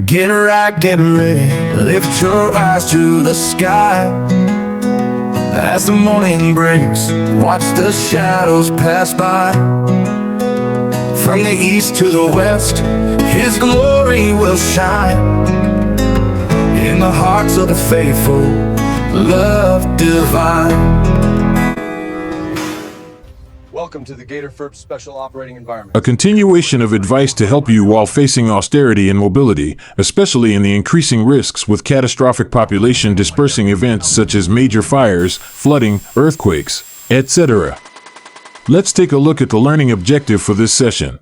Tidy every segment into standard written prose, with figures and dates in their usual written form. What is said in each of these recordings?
Get right, get ready, lift your eyes to the sky. As the morning breaks, watch the shadows pass by. From the east to the west, His glory will shine. In the hearts of the faithful, love divine. Welcome to the Gator FERP Special Operating Environment. A continuation of advice to help you while facing austerity and mobility, especially in the increasing risks with catastrophic population dispersing events such as major fires, flooding, earthquakes, etc. Let's take a look at the learning objective for this session.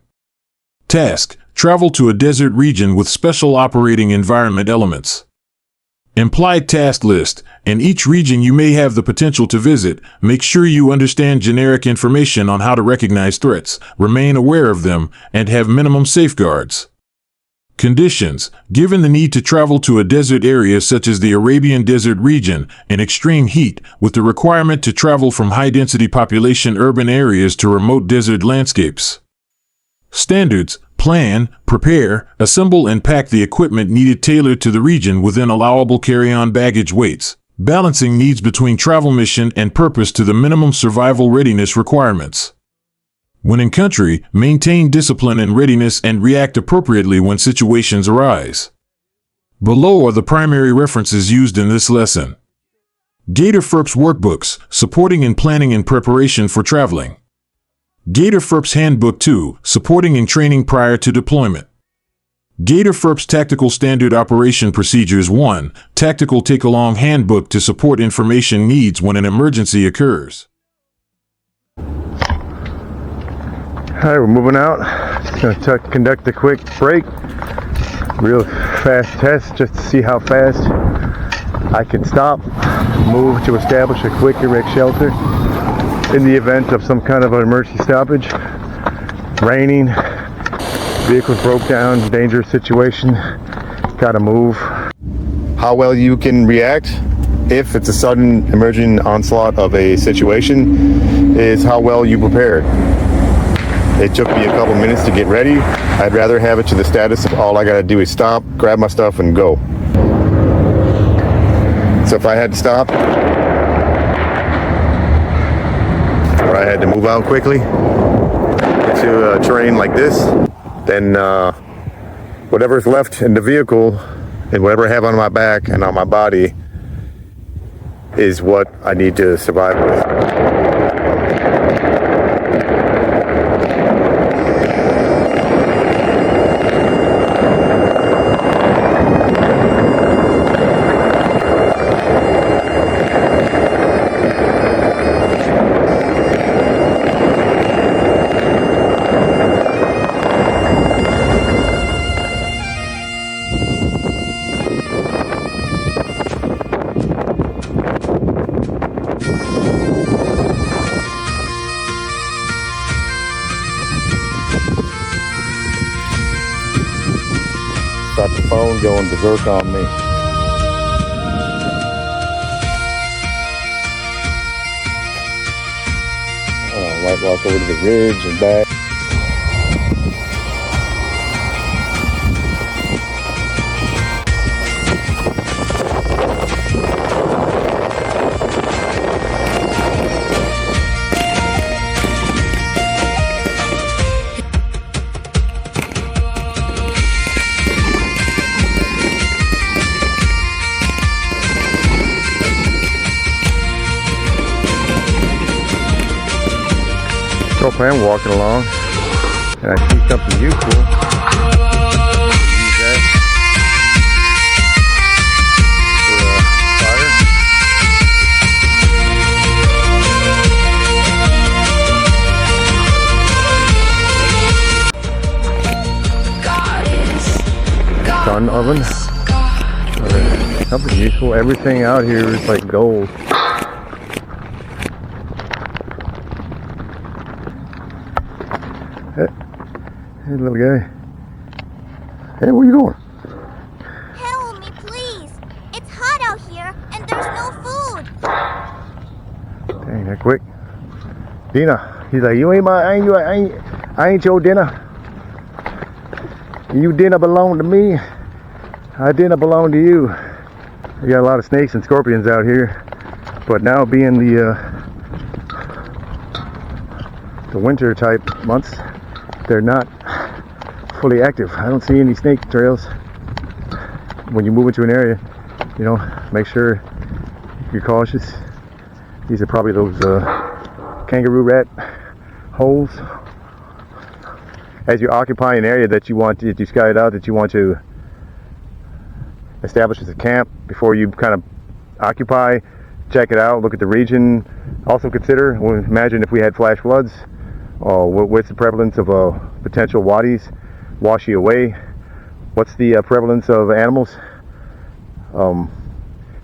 Task: travel to a desert region with special operating environment elements. Implied task list: in each region you may have the potential to visit, make sure you understand generic information on how to recognize threats, remain aware of them, and have minimum safeguards. Conditions: given the need to travel to a desert area such as the Arabian Desert region in extreme heat, with the requirement to travel from high-density population urban areas to remote desert landscapes. Standards: plan, prepare, assemble and pack the equipment needed tailored to the region within allowable carry-on baggage weights, balancing needs between travel mission and purpose to the minimum survival readiness requirements. When in country, maintain discipline and readiness and react appropriately when situations arise. Below are the primary references used in this lesson. Gator FERP's workbooks, supporting in planning and preparation for traveling. Gator FERP's Handbook 2, supporting and training prior to deployment. Gator FERP's Tactical Standard Operation Procedures 1, Tactical Take-Along Handbook to support information needs when an emergency occurs. Alright, we're moving out. Just going to conduct a quick break. Real fast test just to see how fast I can stop, move to establish a quick erect shelter in the event of some kind of an emergency stoppage. Raining, vehicles broke down, dangerous situation, gotta move. How well you can react if it's a sudden emerging onslaught of a situation is how well you prepare. It took me a couple minutes to get ready. I'd rather have it to the status of all I gotta do is stop, grab my stuff and go. So if I had to stop, or I had to move out quickly into a terrain like this, then whatever's left in the vehicle and whatever I have on my back and on my body is what I need to survive with. Got the phone going berserk on me. Might walk over to the ridge and back. I'm walking along and I see something useful. Use that for fire. Sun oven. Something useful. Everything out here is like gold. Hey, little guy. Hey, where you going? Help me, please. It's hot out here, and there's no food. Dang, that quick. Dina, he's like, you ain't my, I ain't your dinner. You dinner belong to me. I didn't belong to you. You got a lot of snakes and scorpions out here, but now being the winter type months, they're not fully active. I don't see any snake trails. When you move into an area, you know, make sure you're cautious. These are probably those kangaroo rat holes. As you occupy an area that you want to, you scout out, that you want to establish as a camp, before you kind of occupy, check it out, look at the region. Also consider, imagine if we had flash floods, what's the prevalence of potential wadis wash you away? What's the prevalence of animals?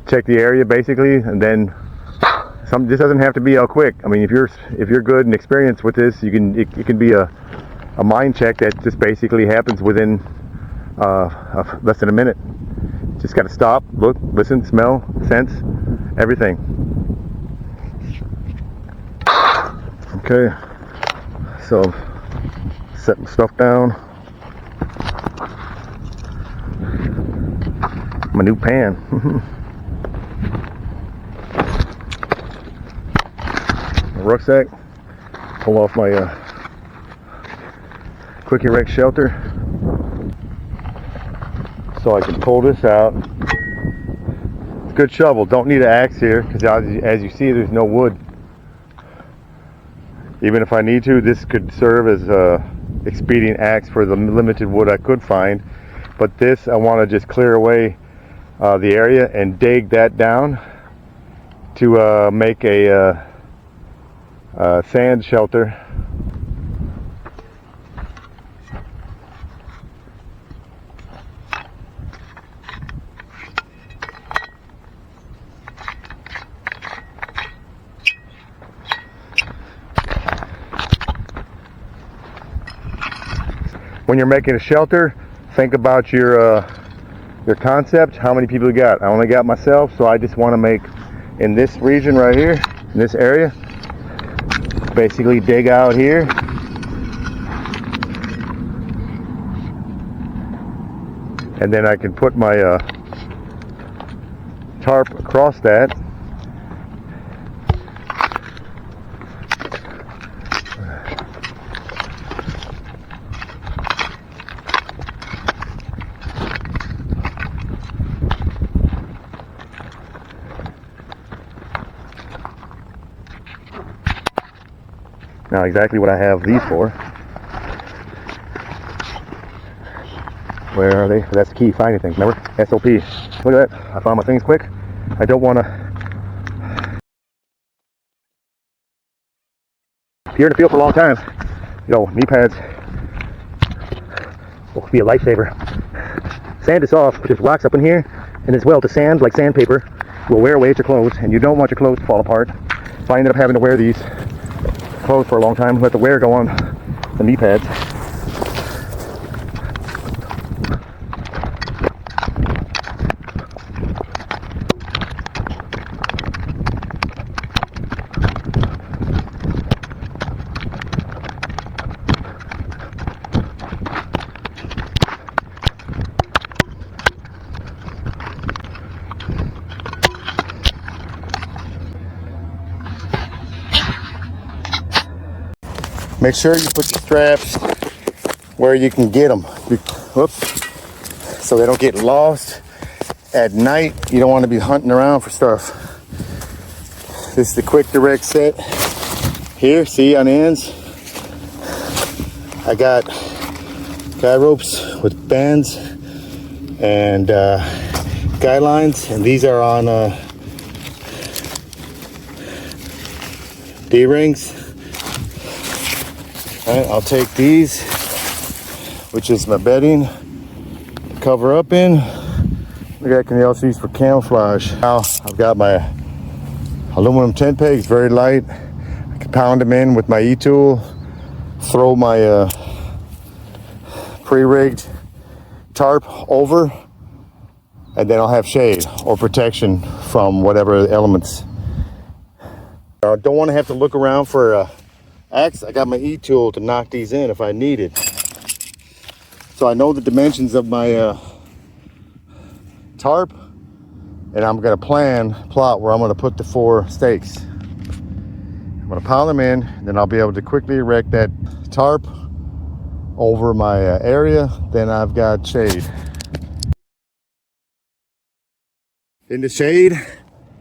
Check the area basically, and then this doesn't have to be all quick. I mean, if you're good and experienced with this, it can be a mind check that just basically happens within less than a minute. Just got to stop, look, listen, smell, sense, everything. Okay, so set my stuff down. My new pan. My rucksack. Pull off my quick erect shelter, so I can pull this out. Good shovel. Don't need an axe here, because as you see, there's no wood. Even if I need to, this could serve as a expedient axe for the limited wood I could find. But this, I want to just clear away the area and dig that down to make a sand shelter. When you're making a shelter, think about your concept. How many people you got? I only got myself, so I just want to make, in this region right here, in this area, basically dig out here. And then I can put my tarp across that. Now exactly what I have these for. Where are they? That's the key, finding things, remember? SOP. Look at that. I found my things quick. I don't want to... If you're in the field for a long time, knee pads will be a lifesaver. Sand is soft, but there's rocks up in here, and as well, the sand, like sandpaper, will wear away at your clothes, and you don't want your clothes to fall apart. So I ended up having to wear these clothes for a long time, let the wear go on the knee pads. Make sure you put your straps where you can get them. Whoops. So they don't get lost at night. You don't want to be hunting around for stuff. This is the quick direct set. Here, see on the ends, I got guy ropes with bands and guy lines, and these are on D-rings. Alright, I'll take these, which is my bedding, to cover up in. I can also use for camouflage. Now I've got my aluminum tent pegs, very light. I can pound them in with my e-tool, throw my pre-rigged tarp over, and then I'll have shade or protection from whatever elements. I don't want to have to look around for axe. I got my e-tool to knock these in if I need it. So I know the dimensions of my tarp, and I'm gonna plot where I'm gonna put the 4 stakes. I'm gonna pile them in, then I'll be able to quickly erect that tarp over my area. Then I've got shade. In the shade,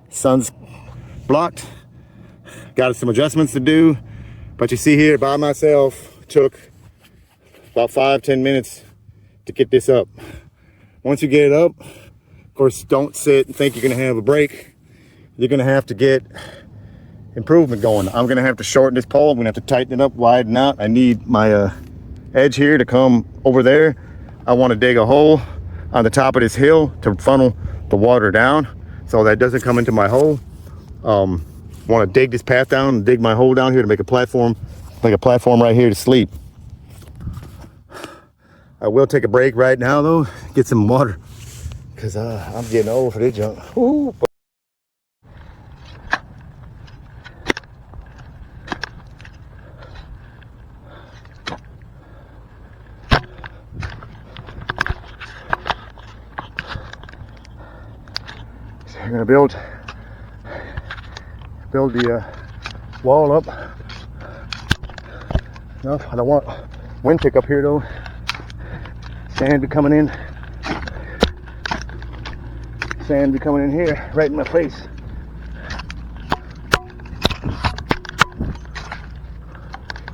sun's blocked. Got some adjustments to do, but you see here by myself, took about 5-10 minutes to get this up. Once you get it up, of course, don't sit and think you're gonna have a break. You're gonna have to get improvement going. I'm gonna have to shorten this pole. I'm gonna have to tighten it up, widen out. I need my edge here to come over there. I want to dig a hole on the top of this hill to funnel the water down so that doesn't come into my hole. Want to dig this path down and dig my hole down here to make a platform right here to sleep. I will take a break right now though, get some water, because I'm getting old for this junk. Ooh. So I'm gonna build the wall up. No, I don't want wind pick up here though. Sand be coming in. Sand be coming in here, right in my face.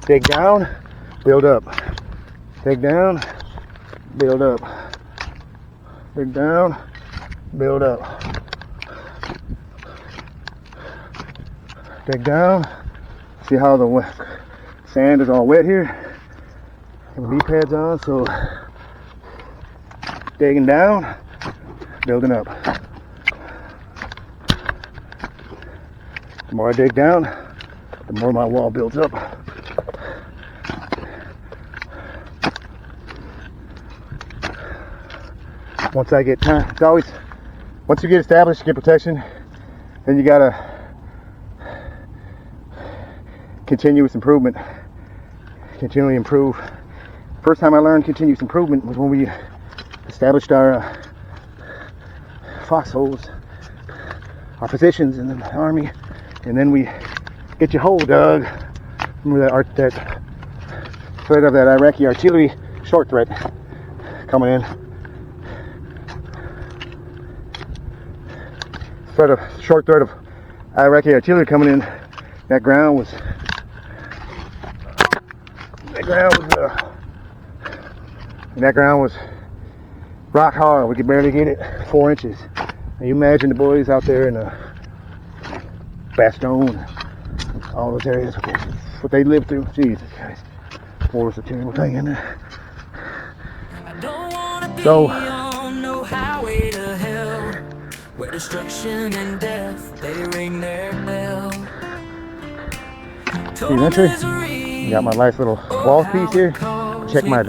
Dig down, build up. Dig down, build up. Dig down, build up. Dig down. See how the sand is all wet here? The knee pads on, so digging down, building up. The more I dig down, the more my wall builds up. Once I get time, it's always, once you get established, get protection, then you gotta continuous improvement, continually improve. First time I learned continuous improvement was when we established our foxholes, our positions in the army, and then we get your hole dug. Remember that thread of that Iraqi artillery short thread coming in. Short thread of Iraqi artillery coming in. That ground was rock hard. We could barely get it 4 inches. Now you imagine the boys out there in Bastogne, all those areas, what they lived through. Jesus Christ, war was a terrible thing, isn't it? So, no highway to hell, where destruction and death they ring their bell. eventually, got my nice little wall piece here. Check my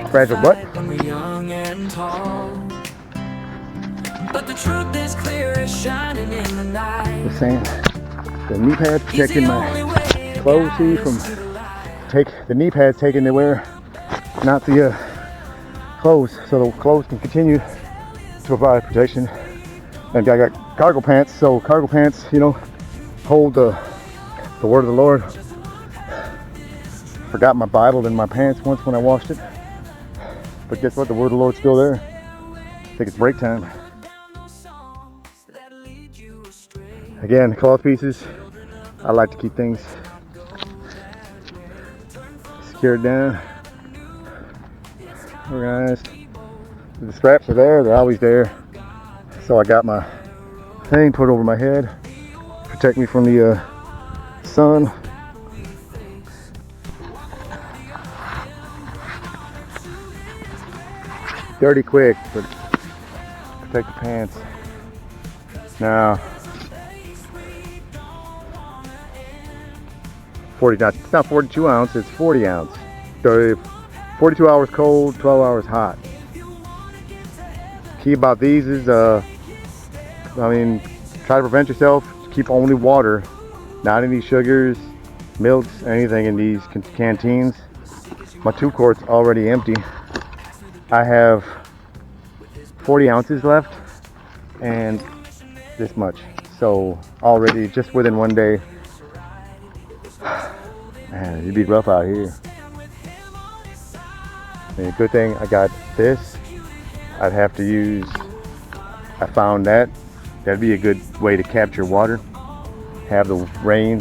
fragile butt. But the truth is clear as shining in the night. The same. The knee pads protecting my clothes here from the knee pads taking the wear, not the clothes, so the clothes can continue to provide protection. And I got cargo pants, so cargo pants, you know, hold the word of the Lord. Forgot my Bible in my pants once when I washed it, but guess what? The word of the Lord's still there. I think it's break time. Again, cloth pieces. I like to keep things secured down, organized. The straps are there, they're always there. So I got my thing put over my head, protect me from the sun. Dirty quick, but protect the pants. Now, it's not 42 ounce, it's 40 ounce. So 42 hours cold, 12 hours hot. Key about these is, try to prevent yourself. Keep only water, not any sugars, milks, anything in these canteens. My 2 quarts already empty. I have 40 ounces left and this much. So already just within one day, man, it'd be rough out here. And good thing I got this. I'd have to use, I found that'd be a good way to capture water. Have the rain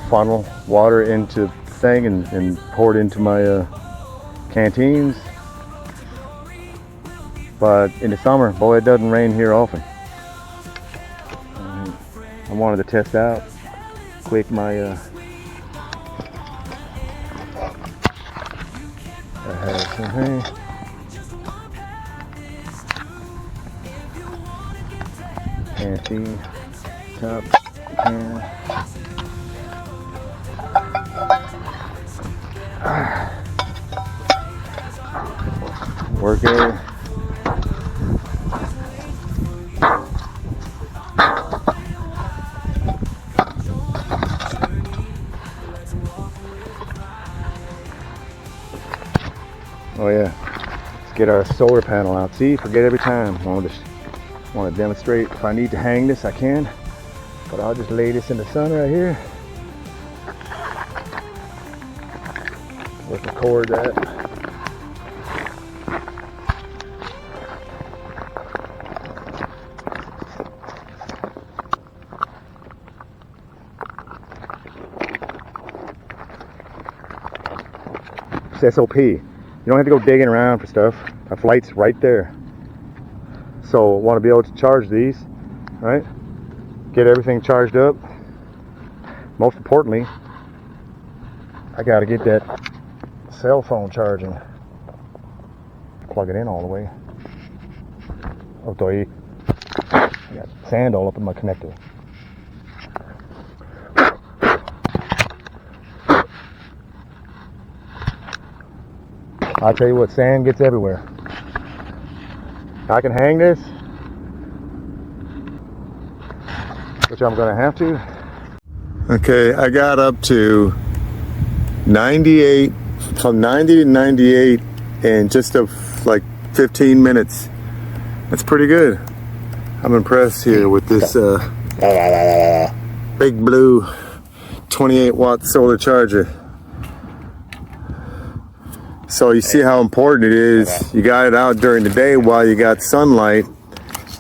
funnel water into the thing and pour it into my canteens. But in the summer, boy, it doesn't rain here often. I wanted to test out quick my I have some hay. Canteen, top, can. Work area. Oh yeah, let's get our solar panel out. See, forget every time. I want to demonstrate. If I need to hang this, I can. But I'll just lay this in the sun right here. With the cord at. It's SOP. You don't have to go digging around for stuff. A flight's right there. So I want to be able to charge these, right? Get everything charged up. Most importantly, I got to get that cell phone charging. Plug it in all the way. Oh, I got sand all up in my connector. I'll tell you what, sand gets everywhere. I can hang this, which I'm gonna have to. Okay, I got up to 98, from 90 to 98 in just like 15 minutes. That's pretty good. I'm impressed here with this big blue 28 watt solar charger. So you see how important it is. You got it out during the day while you got sunlight.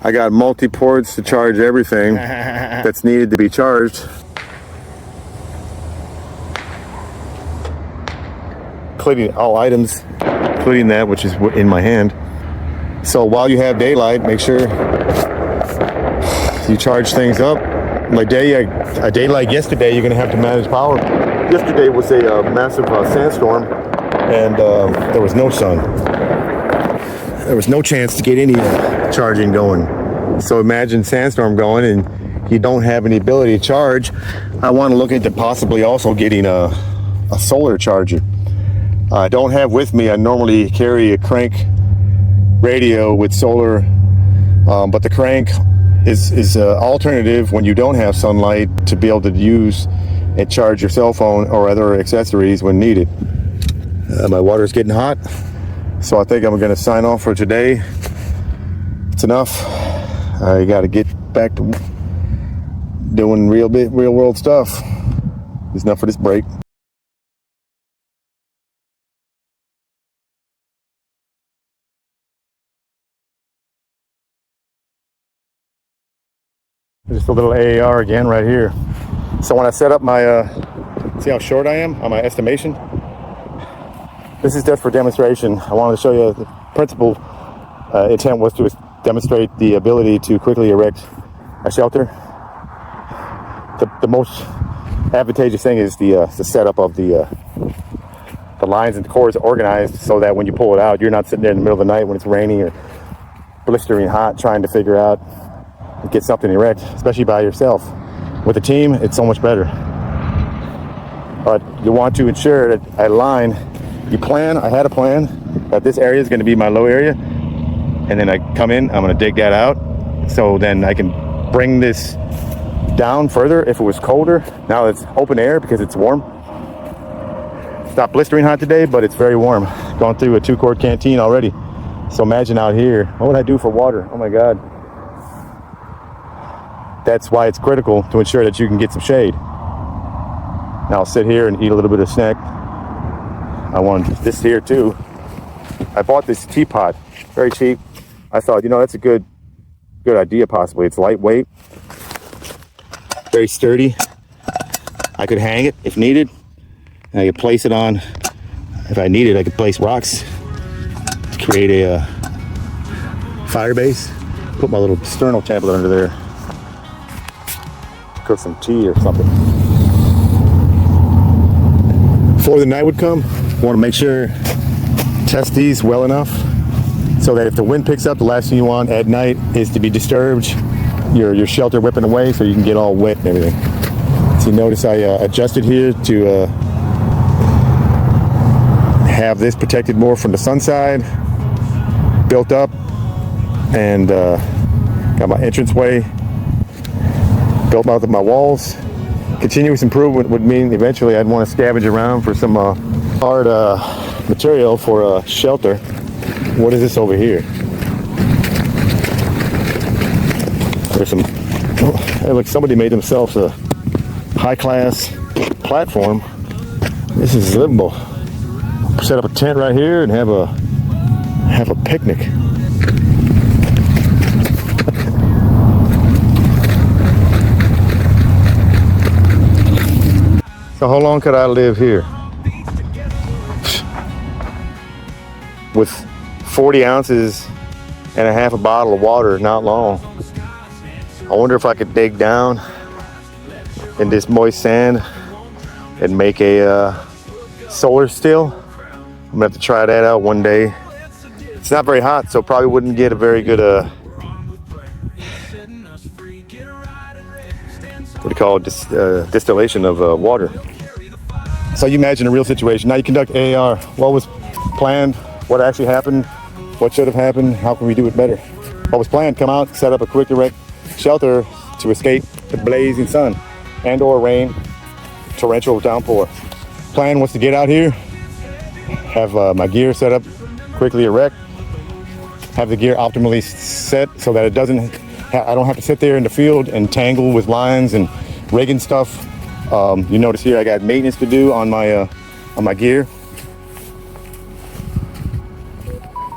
I got multi-ports to charge everything that's needed to be charged. Including all items, including that which is in my hand. So while you have daylight, make sure you charge things up. A day like yesterday, you're gonna have to manage power. Yesterday was a massive sandstorm. And there was no sun. There was no chance to get any charging going. So imagine sandstorm going and you don't have any ability to charge. I want to look into possibly also getting a solar charger. I don't have with me, I normally carry a crank radio with solar, but the crank is an alternative when you don't have sunlight to be able to use and charge your cell phone or other accessories when needed. My water's getting hot, so I think I'm going to sign off for today. It's enough. I got to get back to doing real world stuff. It's enough for this break. Just a little AAR again right here. So when I set up my, see how short I am on my estimation? This is just for demonstration. I wanted to show you the principal intent was to demonstrate the ability to quickly erect a shelter. The most advantageous thing is the setup of the lines and the cords organized so that when you pull it out, you're not sitting there in the middle of the night when it's raining or blistering hot trying to figure out and get something erect, especially by yourself. With a team, it's so much better. But you want to ensure that a line, I had a plan that this area is going to be my low area, and then I come in, I'm going to dig that out, so then I can bring this down further if it was colder. Now it's open air because it's warm. It's not blistering hot today, but it's very warm. Going through a 2-quart canteen already. So imagine out here, what would I do for water? Oh my God. That's why it's critical to ensure that you can get some shade. Now I'll sit here and eat a little bit of snack. I want this here too. I bought this teapot, very cheap. I thought, you know, that's a good idea possibly. It's lightweight, very sturdy. I could hang it if needed. And I could place it on, if I needed, I could place rocks to create a fire base. Put my little sternal tablet under there. Cook some tea or something. Before the night would come, I want to make sure, test these well enough so that if the wind picks up, the last thing you want at night is to be disturbed, your shelter whipping away so you can get all wet and everything. So you notice I adjusted here to have this protected more from the sun side, built up, and got my entranceway built out of my walls. Continuous improvement would mean eventually I'd want to scavenge around for some hard material for a shelter. What is this over here? There's some, hey, look, somebody made themselves a high-class platform. This is livable. Set up a tent right here and have a picnic. So how long could I live here? With 40 ounces and a half a bottle of water, not long. I wonder if I could dig down in this moist sand and make a solar still. I'm gonna have to try that out one day. It's not very hot, so probably wouldn't get a very good what do you call it, distillation of water. So you imagine a real situation. Now you conduct AAR. What was planned? What actually happened? What should have happened? How can we do it better? What was planned? Come out, set up a quick direct shelter to escape the blazing sun and or rain, torrential downpour. Plan was to get out here, have my gear set up, quickly erect, have the gear optimally set so that it doesn't, I don't have to sit there in the field and tangle with lines and rigging stuff. You notice here I got maintenance to do on my gear.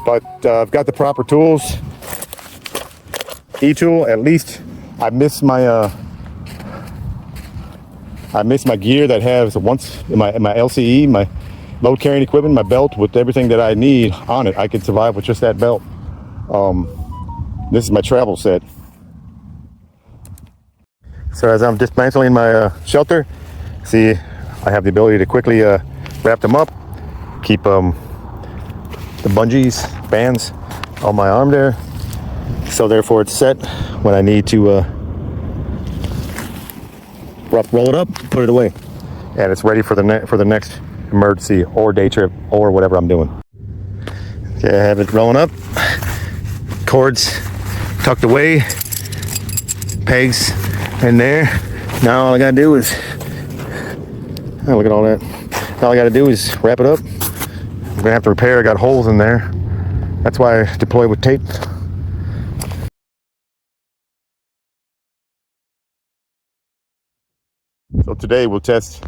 But I've got the proper tools. E-tool, at least I miss my gear that has my LCE, my load carrying equipment, my belt with everything that I need on it. I can survive with just that belt. This is my travel set. So as I'm dismantling my shelter, see, I have the ability to quickly wrap them up, keep the bungees, bands on my arm there. So therefore it's set when I need to roll it up, put it away. And it's ready for the next emergency or day trip or whatever I'm doing. Okay, I have it rolling up. Cords tucked away. Pegs in there. Now all I gotta do is, oh, look at all that. All I gotta do is wrap it up. I'm gonna have to repair, I got holes in there. That's why I deploy with tape. So today we'll test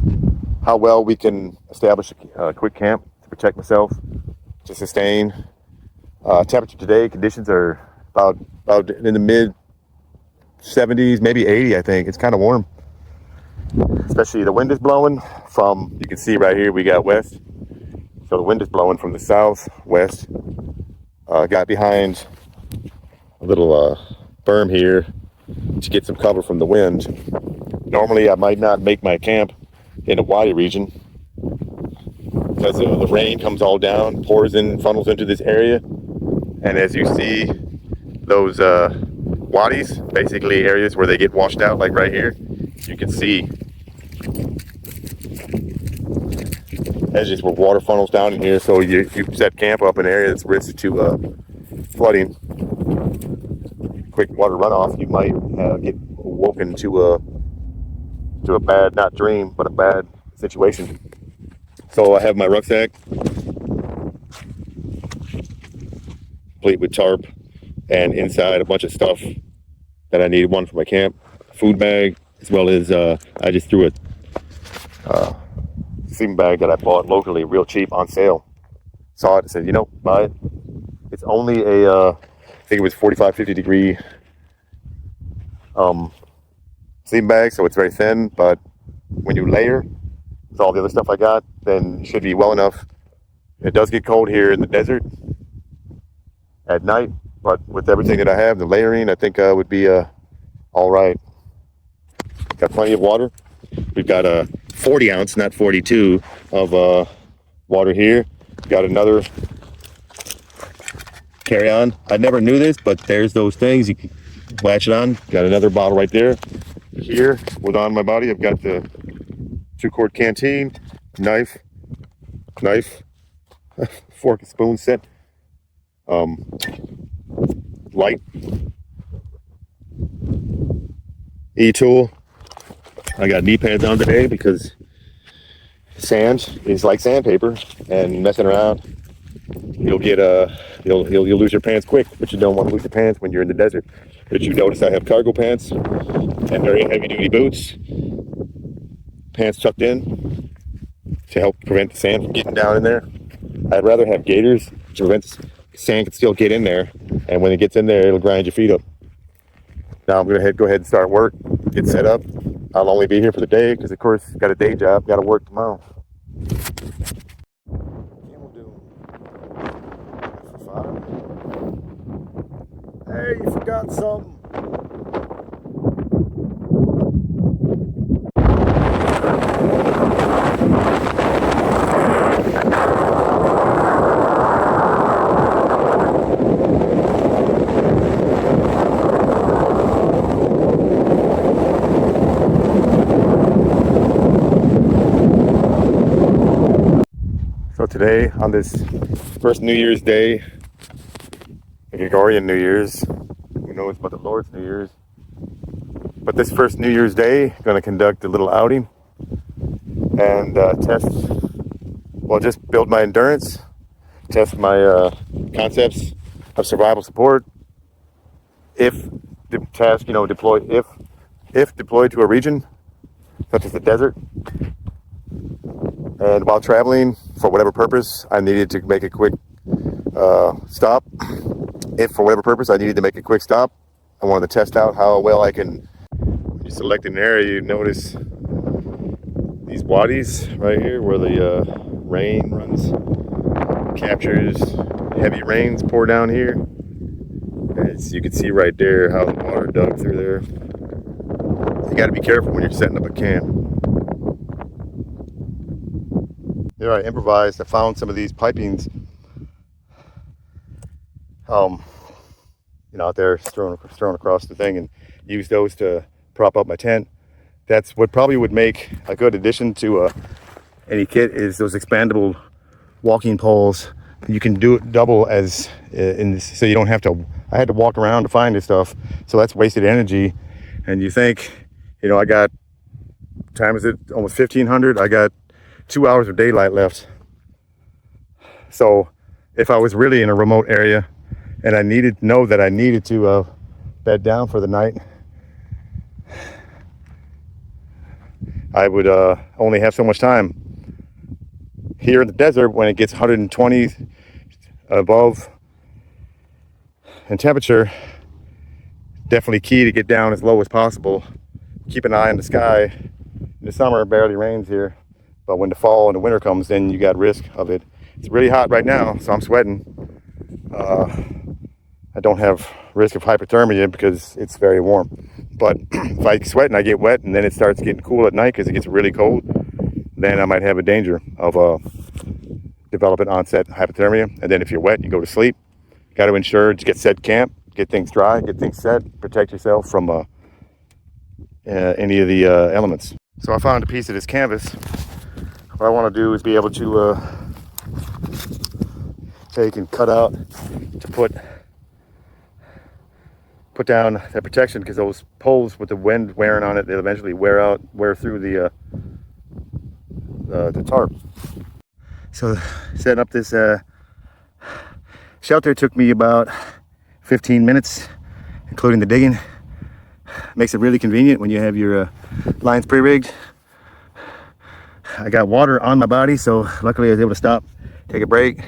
how well we can establish a quick camp to protect myself, to sustain. Temperature today, conditions are about in the mid 70s, maybe 80, I think. It's kind of warm. Especially the wind is blowing from, you can see right here, we got west. So the wind is blowing from the southwest. Got behind a little berm here to get some cover from the wind. Normally I might not make my camp in a wadi region because the rain comes all down, pours in, funnels into this area. And as you see, those wadis, basically areas where they get washed out, like right here, you can see edges where water funnels down in here. So you set camp up in an area that's risk to flooding, quick water runoff, you might get woken to a bad, not dream, but a bad situation. So I have my rucksack. complete with tarp, and inside a bunch of stuff that I needed. One for my camp, food bag, as well as I just threw a sleeping bag that I bought locally, real cheap, on sale. Saw it and said, you know, buy it. It's only a, I think it was 45, 50 degree sleeping bag, so it's very thin, but when you layer with all the other stuff I got, then it should be well enough. It does get cold here in the desert at night, but with everything that I have, the layering, I think would be all right. Got plenty of water. We've got a 40 ounce, not 42, of water here. Got another carry-on. I never knew this, but there's those things. You can latch it on. Got another bottle right there. Here, with on my body, I've got the 2-quart canteen, knife, fork and spoon set, light, e-tool. I got knee pads on today because sand is like sandpaper, and messing around, you'll get you'll lose your pants quick, but you don't want to lose your pants when you're in the desert. But you notice I have cargo pants and very heavy duty boots, pants tucked in to help prevent the sand from getting down in there. I'd rather have gaiters to prevent sand can still get in there, and when it gets in there, it'll grind your feet up. Now I'm gonna go ahead and start work, get set up. I'll only be here for the day because, of course, got a day job, got to work tomorrow. Hey, you forgot something. So today, on this first New Year's Day, the Gregorian New Year's, who knows about the Lord's New Year's, but this first New Year's Day, I'm going to conduct a little outing and just build my endurance, test my concepts of survival support. If the task, deployed to a region such as the desert, and while traveling for whatever purpose, I needed to make a quick stop. If for whatever purpose I needed to make a quick stop, I wanted to test out how well I can. When you select an area, you notice these wadis right here where the rain runs, captures heavy rains pour down here. As you can see right there how the water dug through there. You got to be careful when you're setting up a camp. There I improvised. I found some of these pipings out there thrown across the thing, and used those to prop up my tent. That's what probably would make a good addition to any kit, is those expandable walking poles. You can do it double as so you don't have to. I had to walk around to find this stuff, so that's wasted energy. And you think, I got, time is it almost 1500? I got 2 hours of daylight left. So if I was really in a remote area and I needed to bed down for the night, I would only have so much time. Here in the desert, when it gets 120 above in temperature, definitely key to get down as low as possible. Keep an eye on the sky. In the summer, it barely rains here, but when the fall and the winter comes, then you got risk of it. It's really hot right now, so I'm sweating. I don't have risk of hypothermia because it's very warm. But if I sweat and I get wet and then it starts getting cool at night because it gets really cold, then I might have a danger of developing onset hypothermia. And then if you're wet, you go to sleep. Got to ensure to get set camp, get things dry, get things set, protect yourself from any of the elements. So I found a piece of this canvas. What I want to do is be able to take and cut out to put down that protection, because those poles with the wind wearing on it, they'll eventually wear through the tarp. So setting up this Shelter took me about 15 minutes, including the digging. Makes it really convenient when you have your lines pre-rigged. I got water on my body, so luckily I was able to stop, take a break.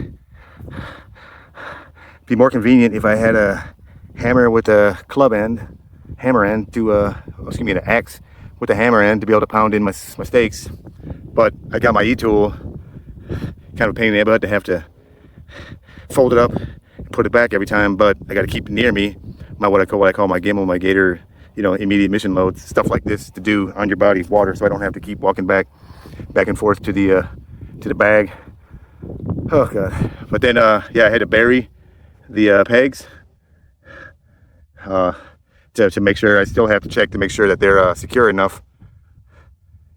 Be more convenient if I had a hammer with a club end, hammer end to, an axe with a hammer end to be able to pound in my stakes. But I got my e-tool, kind of a pain in the butt to have to fold it up and put it back every time, but I got to keep it near me. What I call my gimbal, my gator, immediate mission loads, stuff like this to do on your body, water, so I don't have to keep walking back and forth to the bag. Oh god! But then I had to bury the pegs to make sure. I still have to check to make sure that they're secure enough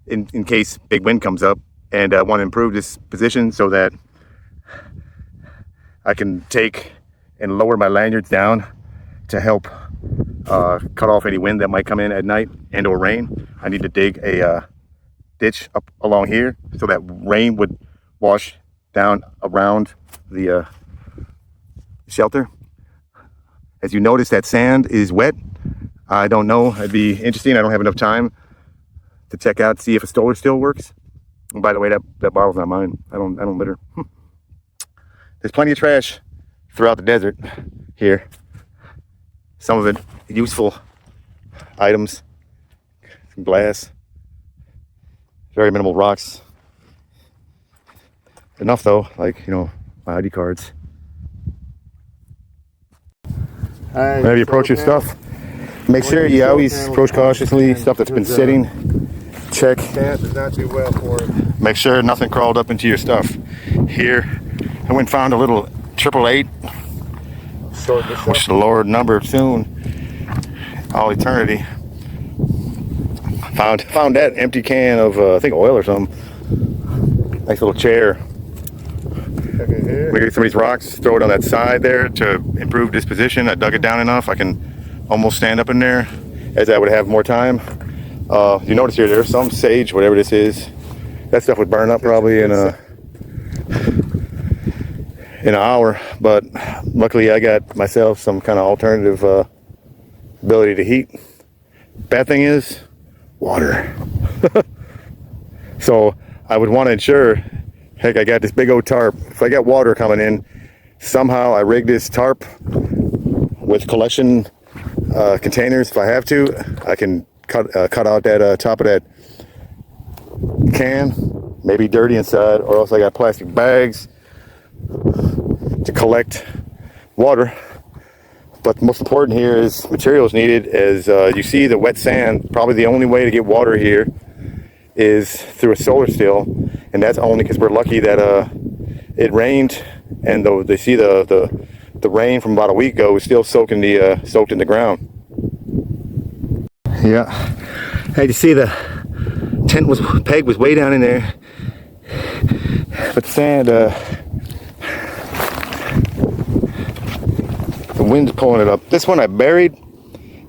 in case big wind comes up, and I want to improve this position so that I can take and lower my lanyards down to help cut off any wind that might come in at night and or rain. I need to dig a ditch up along here so that rain would wash down around the shelter. As you notice, that sand is wet. I don't know, it'd be interesting. I don't have enough time to check out, see if a stoller still works. And by the way, that bottle's not mine. I don't litter. There's plenty of trash throughout the desert here. Some of it useful items, some glass, very minimal rocks. Enough though, like, my ID cards. Whenever you approach your stuff, make sure you always approach cautiously. Stuff that's been sitting, check. Stance does not do well for it. Make sure nothing crawled up into your stuff. Here, I went and found a little 888, which the Lord number soon, all eternity. Found that empty can of I think oil or something. Nice little chair. We get some of these rocks, throw it on that side there to improve this position. I dug it down enough I can almost stand up in there as I would have more time. You notice here there's some sage, whatever this is. That stuff would burn up probably in an hour, but luckily I got myself some kind of alternative ability to heat. Bad thing is water. So I would want to ensure, heck, I got this big old tarp. If I got water coming in, somehow I rig this tarp with collection containers. If I have to, I can cut out that top of that can, maybe dirty inside, or else I got plastic bags to collect water. But most important here is materials needed. As you see, the wet sand, probably the only way to get water here is through a solar still, and that's only because we're lucky that it rained, and they see the rain from about a week ago is still soaked in the ground. Yeah, hey, you see the peg was way down in there, but the sand, the wind's pulling it up. This one I buried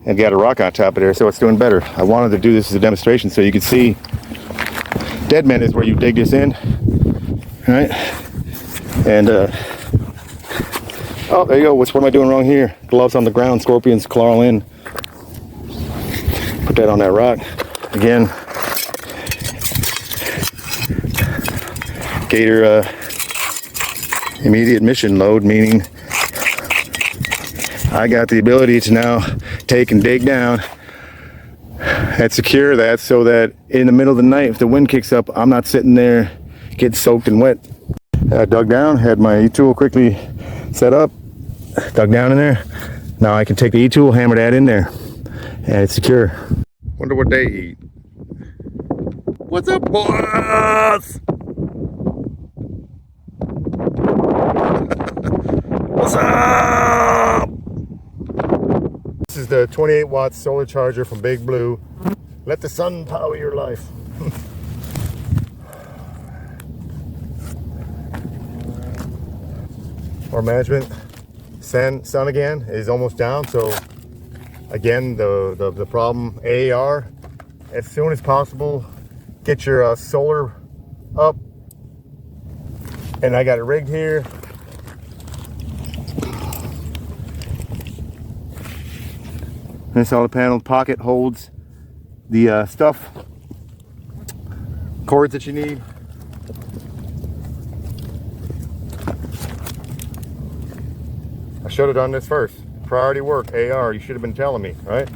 and got a rock on top of there, so it's doing better. I wanted to do this as a demonstration so you could see. Deadman is where you dig this in, right? And oh, there you go. What am I doing wrong here? Gloves on the ground, scorpions claw in. Put that on that rock again. Gator immediate mission load, meaning I got the ability to now take and dig down and secure that so that in the middle of the night, if the wind kicks up, I'm not sitting there getting soaked and wet. I dug down, had my e-tool quickly set up, dug down in there. Now I can take the e-tool, hammer that in there, and it's secure. Wonder what they eat. What's up, boss? What's up? This is the 28 watt solar charger from Big Blue. Let the sun power your life. Our management, sun again is almost down. So again, the problem, AAR, as soon as possible, get your solar up. And I got it rigged here. This solar panel pocket holds the stuff, cords that you need. I should have done this first. Priority work, AR, you should have been telling me, right?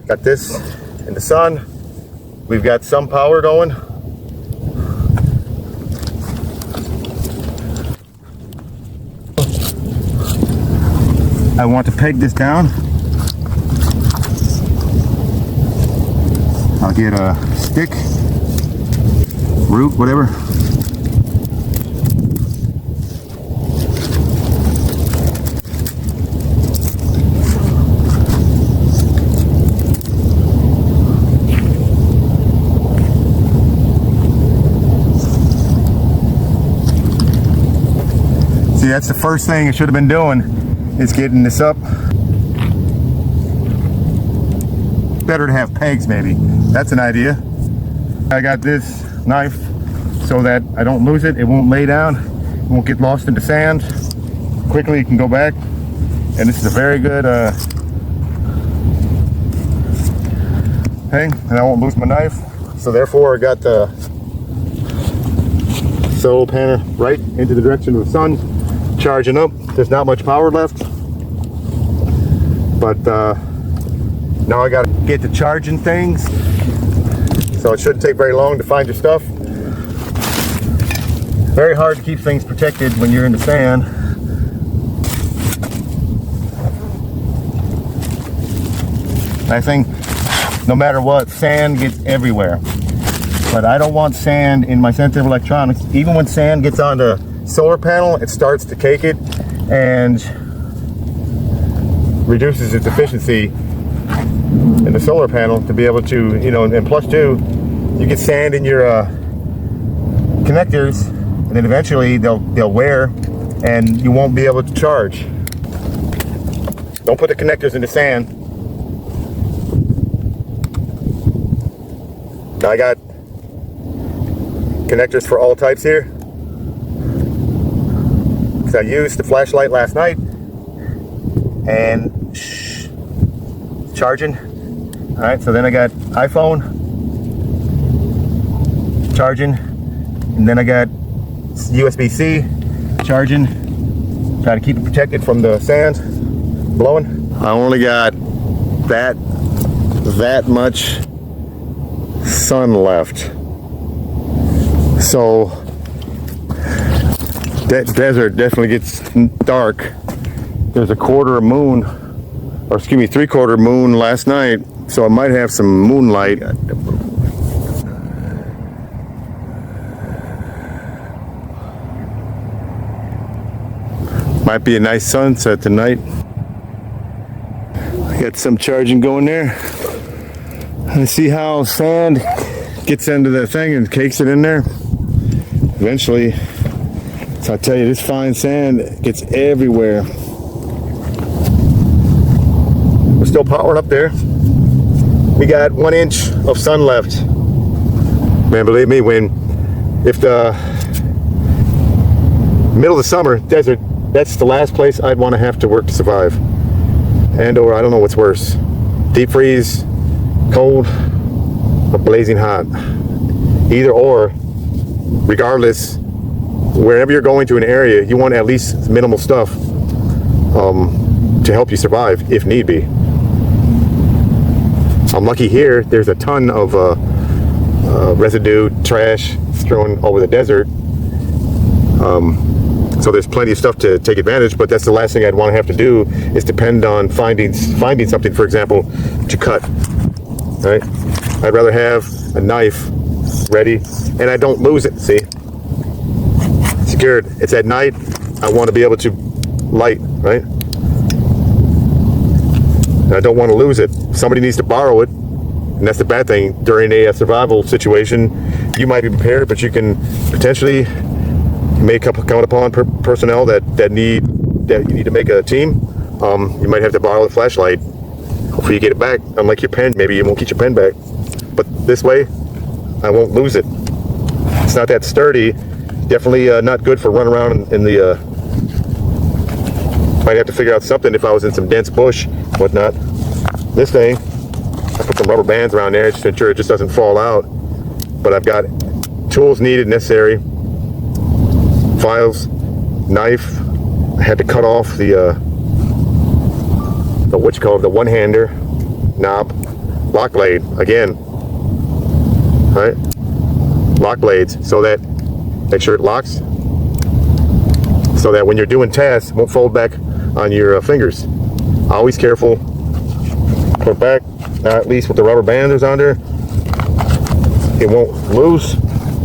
Got this in the sun. We've got some power going. I want to peg this down. I'll get a stick, root, whatever. See, that's the first thing I should have been doing, is getting this up. Better to have pegs, maybe. That's an idea. I got this knife so that I don't lose it. It won't lay down. It won't get lost in the sand. Quickly, you can go back. And this is a very good thing. And I won't lose my knife. So therefore, I got the solar panel right into the direction of the sun, charging up. There's not much power left. But now I gotta get to charging things, so it shouldn't take very long to find your stuff. Very hard to keep things protected when you're in the sand. I think no matter what, sand gets everywhere. But I don't want sand in my sensitive electronics. Even when sand gets on the solar panel, it starts to cake it and reduces its efficiency in the solar panel to be able to, you know, and plus two, you get sand in your connectors, and then eventually they'll wear and you won't be able to charge. Don't put the connectors in the sand. Now I got connectors for all types here, because I used the flashlight last night and charging. All right, so then I got iPhone charging, and then I got USB-C charging. Try to keep it protected from the sand blowing. I only got that much sun left, so that desert definitely gets dark. There's a quarter moon, or excuse me, 3/4 moon last night, so I might have some moonlight. Might be a nice sunset tonight. I got some charging going there. And see how sand gets into the thing and cakes it in there. Eventually, so I tell you, this fine sand gets everywhere. We're still powering up there. We got 1 inch of sun left. Man, believe me, if the middle of the summer desert, that's the last place I'd want to have to work to survive. And or I don't know what's worse, deep freeze, cold, or blazing hot. Either or, regardless, wherever you're going to an area, you want at least minimal stuff to help you survive if need be. I'm lucky here, there's a ton of residue, trash thrown over the desert. So there's plenty of stuff to take advantage, but that's the last thing I'd want to have to do, is depend on finding something, for example, to cut. Right? I'd rather have a knife ready, and I don't lose it. See, secured. It's at night. I want to be able to light, right? And I don't want to lose it. Somebody needs to borrow it, and that's the bad thing. During a survival situation, you might be prepared, but you can potentially may come upon personnel that you need to make a team. You might have to borrow a flashlight. Hopefully you get it back. Unlike your pen, maybe you won't get your pen back. But this way, I won't lose it. It's not that sturdy. Definitely not good for running around in the Might have to figure out something if I was in some dense bush, whatnot. This thing, I put some rubber bands around there just to ensure it just doesn't fall out. But I've got tools needed, necessary, files, knife. I had to cut off the what you call it, the one-hander knob, lock blade again, right? Lock blades, so that make sure it locks, so that when you're doing tasks, it won't fold back on your fingers. Always careful. Put it back. Now, at least with the rubber band that's on there, it won't lose.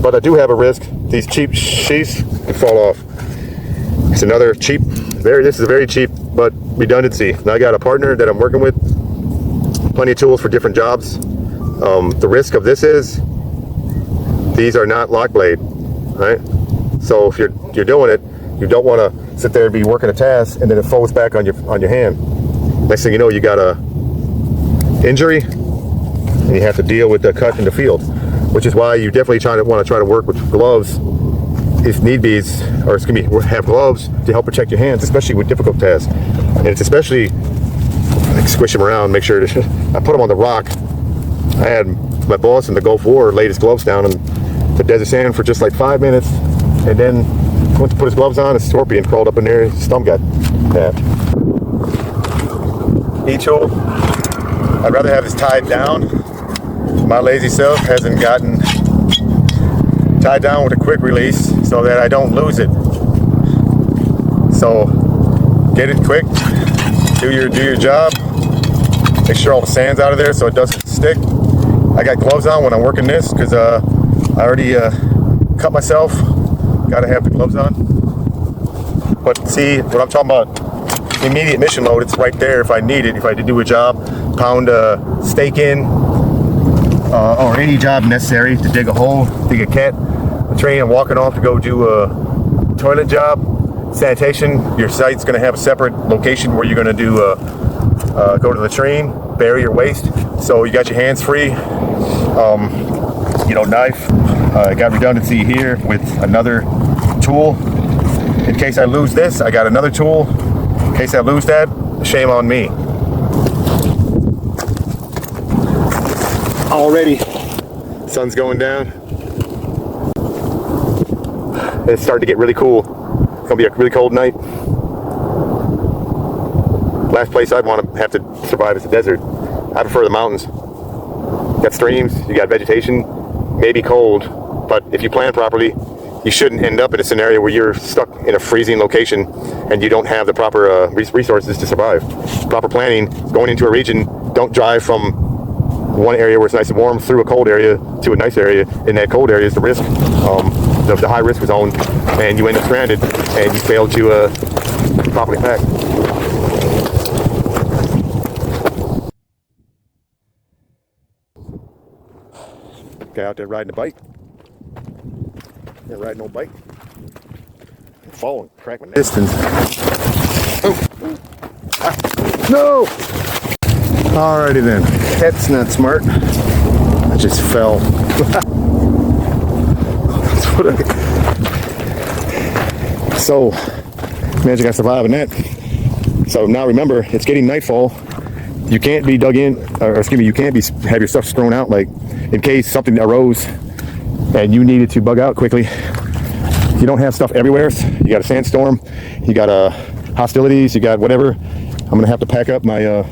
But I do have a risk. These cheap sheaths can fall off. It's another cheap. This is a very cheap but redundancy. Now I got a partner that I'm working with. Plenty of tools for different jobs. The risk of this is these are not lock blade, right? So if you're doing it, you don't want to sit there and be working a task and then it folds back on your hand. Next thing you know, you got a injury and you have to deal with the cut in the field, which is why you definitely want to try to work with gloves if need be, or have gloves to help protect your hands, especially with difficult tasks. And it's especially like squish them around, make sure I put them on the rock. I had my boss in the Gulf War laid his gloves down on the desert sand for just like 5 minutes, and then went to put his gloves on, a scorpion crawled up in there, his thumb got tapped. E-tool, I'd rather have this tied down. My lazy self hasn't gotten tied down with a quick release so that I don't lose it. So get it quick, do your job, make sure all the sand's out of there so it doesn't stick. I got gloves on when I'm working this because I already cut myself. Gotta have the gloves on. But see what I'm talking about, immediate mission load, it's right there if I need it, if I had to do a job, pound a stake in, or any job necessary to dig a hole, dig a cat, a train and walking off to go do a toilet job, sanitation. Your site's going to have a separate location where you're going to do go to the train, bury your waste, so you got your hands free. Knife. I got redundancy here with another tool. In case I lose this, I got another tool. In case I lose that, shame on me. Already, sun's going down. It's starting to get really cool. It's gonna be a really cold night. Last place I'd want to have to survive is the desert. I prefer the mountains. You got streams, you got vegetation, maybe cold, but if you plan properly, you shouldn't end up in a scenario where you're stuck in a freezing location and you don't have the proper resources to survive. Proper planning, going into a region, don't drive from one area where it's nice and warm through a cold area to a nice area. In that cold area is the risk, the high risk zone, and you end up stranded and you fail to properly pack. Guy out there riding a bike. Yeah, riding no bike. Falling, crack my neck. Distance. Oh. No! Alrighty then. That's not smart. I just fell. So, imagine I surviving that. So now remember, it's getting nightfall. You can't be dug in, or excuse me, you can't have your stuff thrown out, like in case something arose and you needed to bug out quickly. You don't have stuff everywhere. You got a sandstorm, you got hostilities, you got whatever. I'm gonna have to pack up my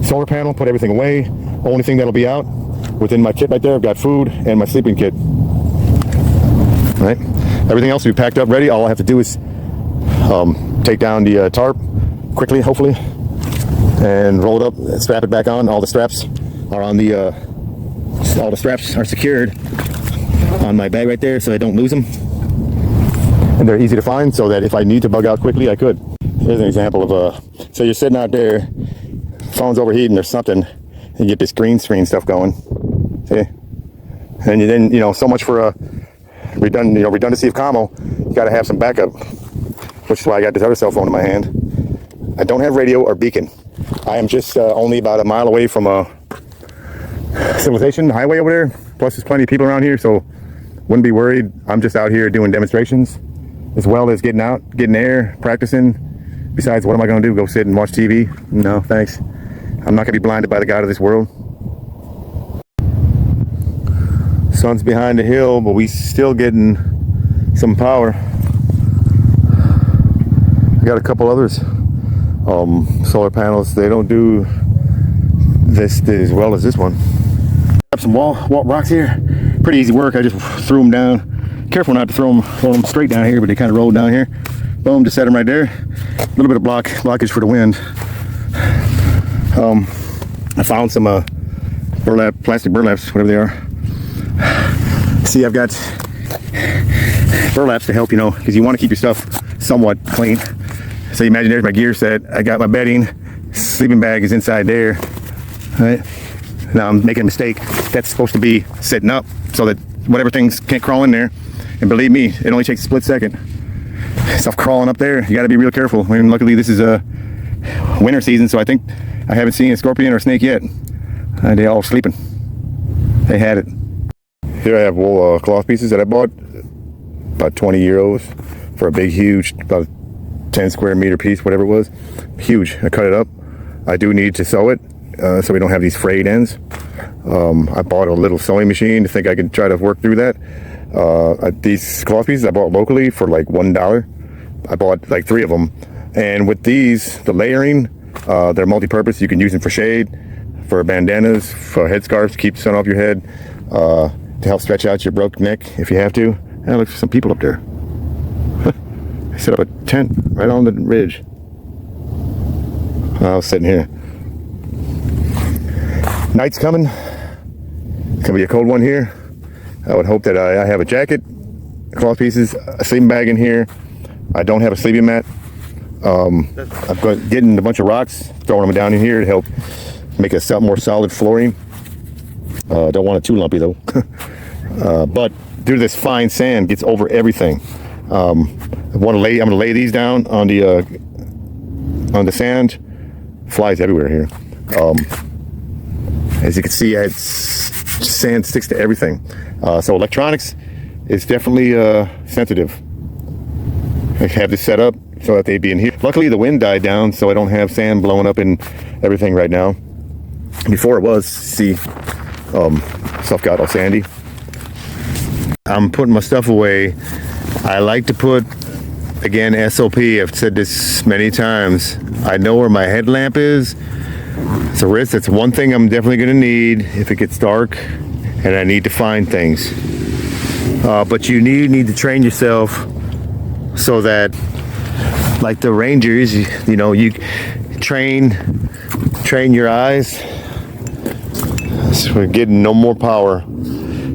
solar panel, put everything away. Only thing that'll be out within my kit right there, I've got food and my sleeping kit. All right, everything else will be packed up, ready. All I have to do is take down the tarp quickly, hopefully, and roll it up, strap it back on. All the straps are on all the straps are secured on my bag right there, so I don't lose them. And they're easy to find, so that if I need to bug out quickly, I could. Here's an example of so you're sitting out there, phone's overheating or something, and you get this green screen stuff going. See? And you then, so much for redundancy of commo. You got to have some backup, which is why I got this other cell phone in my hand. I don't have radio or beacon. I am just only about a mile away from a civilization highway over there. Plus, there's plenty of people around here, so wouldn't be worried. I'm just out here doing demonstrations, as well as getting out, getting air, practicing, Besides, what am I going to do? Go sit and watch TV? No, thanks. I'm not going to be blinded by the God of this world. Sun's behind the hill, but we still getting some power. I got a couple others. Solar panels. They don't do this as well as this one. Got some wall rocks here. Pretty easy work. I just threw them down. Careful not to throw them straight down here, but they kind of rolled down here. Boom, just set them right there. A little bit of blockage for the wind. I found some plastic burlaps, whatever they are. See, I've got burlaps to help, you know, because you want to keep your stuff somewhat clean. So you imagine there's my gear set. I got my bedding. Sleeping bag is inside there. Right? Now I'm making a mistake. That's supposed to be sitting up so that whatever things can't crawl in there. And believe me, it only takes a split second. Stuff crawling up there, you got to be real careful. I mean, luckily this is a winter season, so I think I haven't seen a scorpion or a snake yet. They're all sleeping. They had it. Here I have wool cloth pieces that I bought, about 20 euros for a big, huge, about 10 square meter piece, whatever it was. Huge. I cut it up. I do need to sew it so we don't have these frayed ends. I bought a little sewing machine to think I could try to work through that. These cloth pieces I bought locally for like $1. I bought like 3 of them. And with these, the layering, they're multi-purpose. You can use them for shade, for bandanas, for headscarves to keep the sun off your head, to help stretch out your broke neck if you have to. And look for some people up there. They set up a tent right on the ridge. I was sitting here. Night's coming. It's gonna be a cold one here. I would hope that I have a jacket, cloth pieces, a sleeping bag in here. I don't have a sleeping mat. I'm getting a bunch of rocks, throwing them down in here to help make a more solid flooring. Don't want it too lumpy though. But due to this fine sand, gets over everything. I'm gonna lay these down on the sand. Flies everywhere here. As you can see, sand sticks to everything. So electronics is definitely sensitive. I have this set up so that they'd be in here. Luckily the wind died down, so I don't have sand blowing up in everything right now. Before it was, see, stuff got all sandy. I'm putting my stuff away. I like to put, again, SOP, I've said this many times. I know where my headlamp is. It's a risk. That's one thing I'm definitely gonna need if it gets dark and I need to find things. But you need to train yourself so that, like the Rangers, you know, you train your eyes. So we're getting no more power.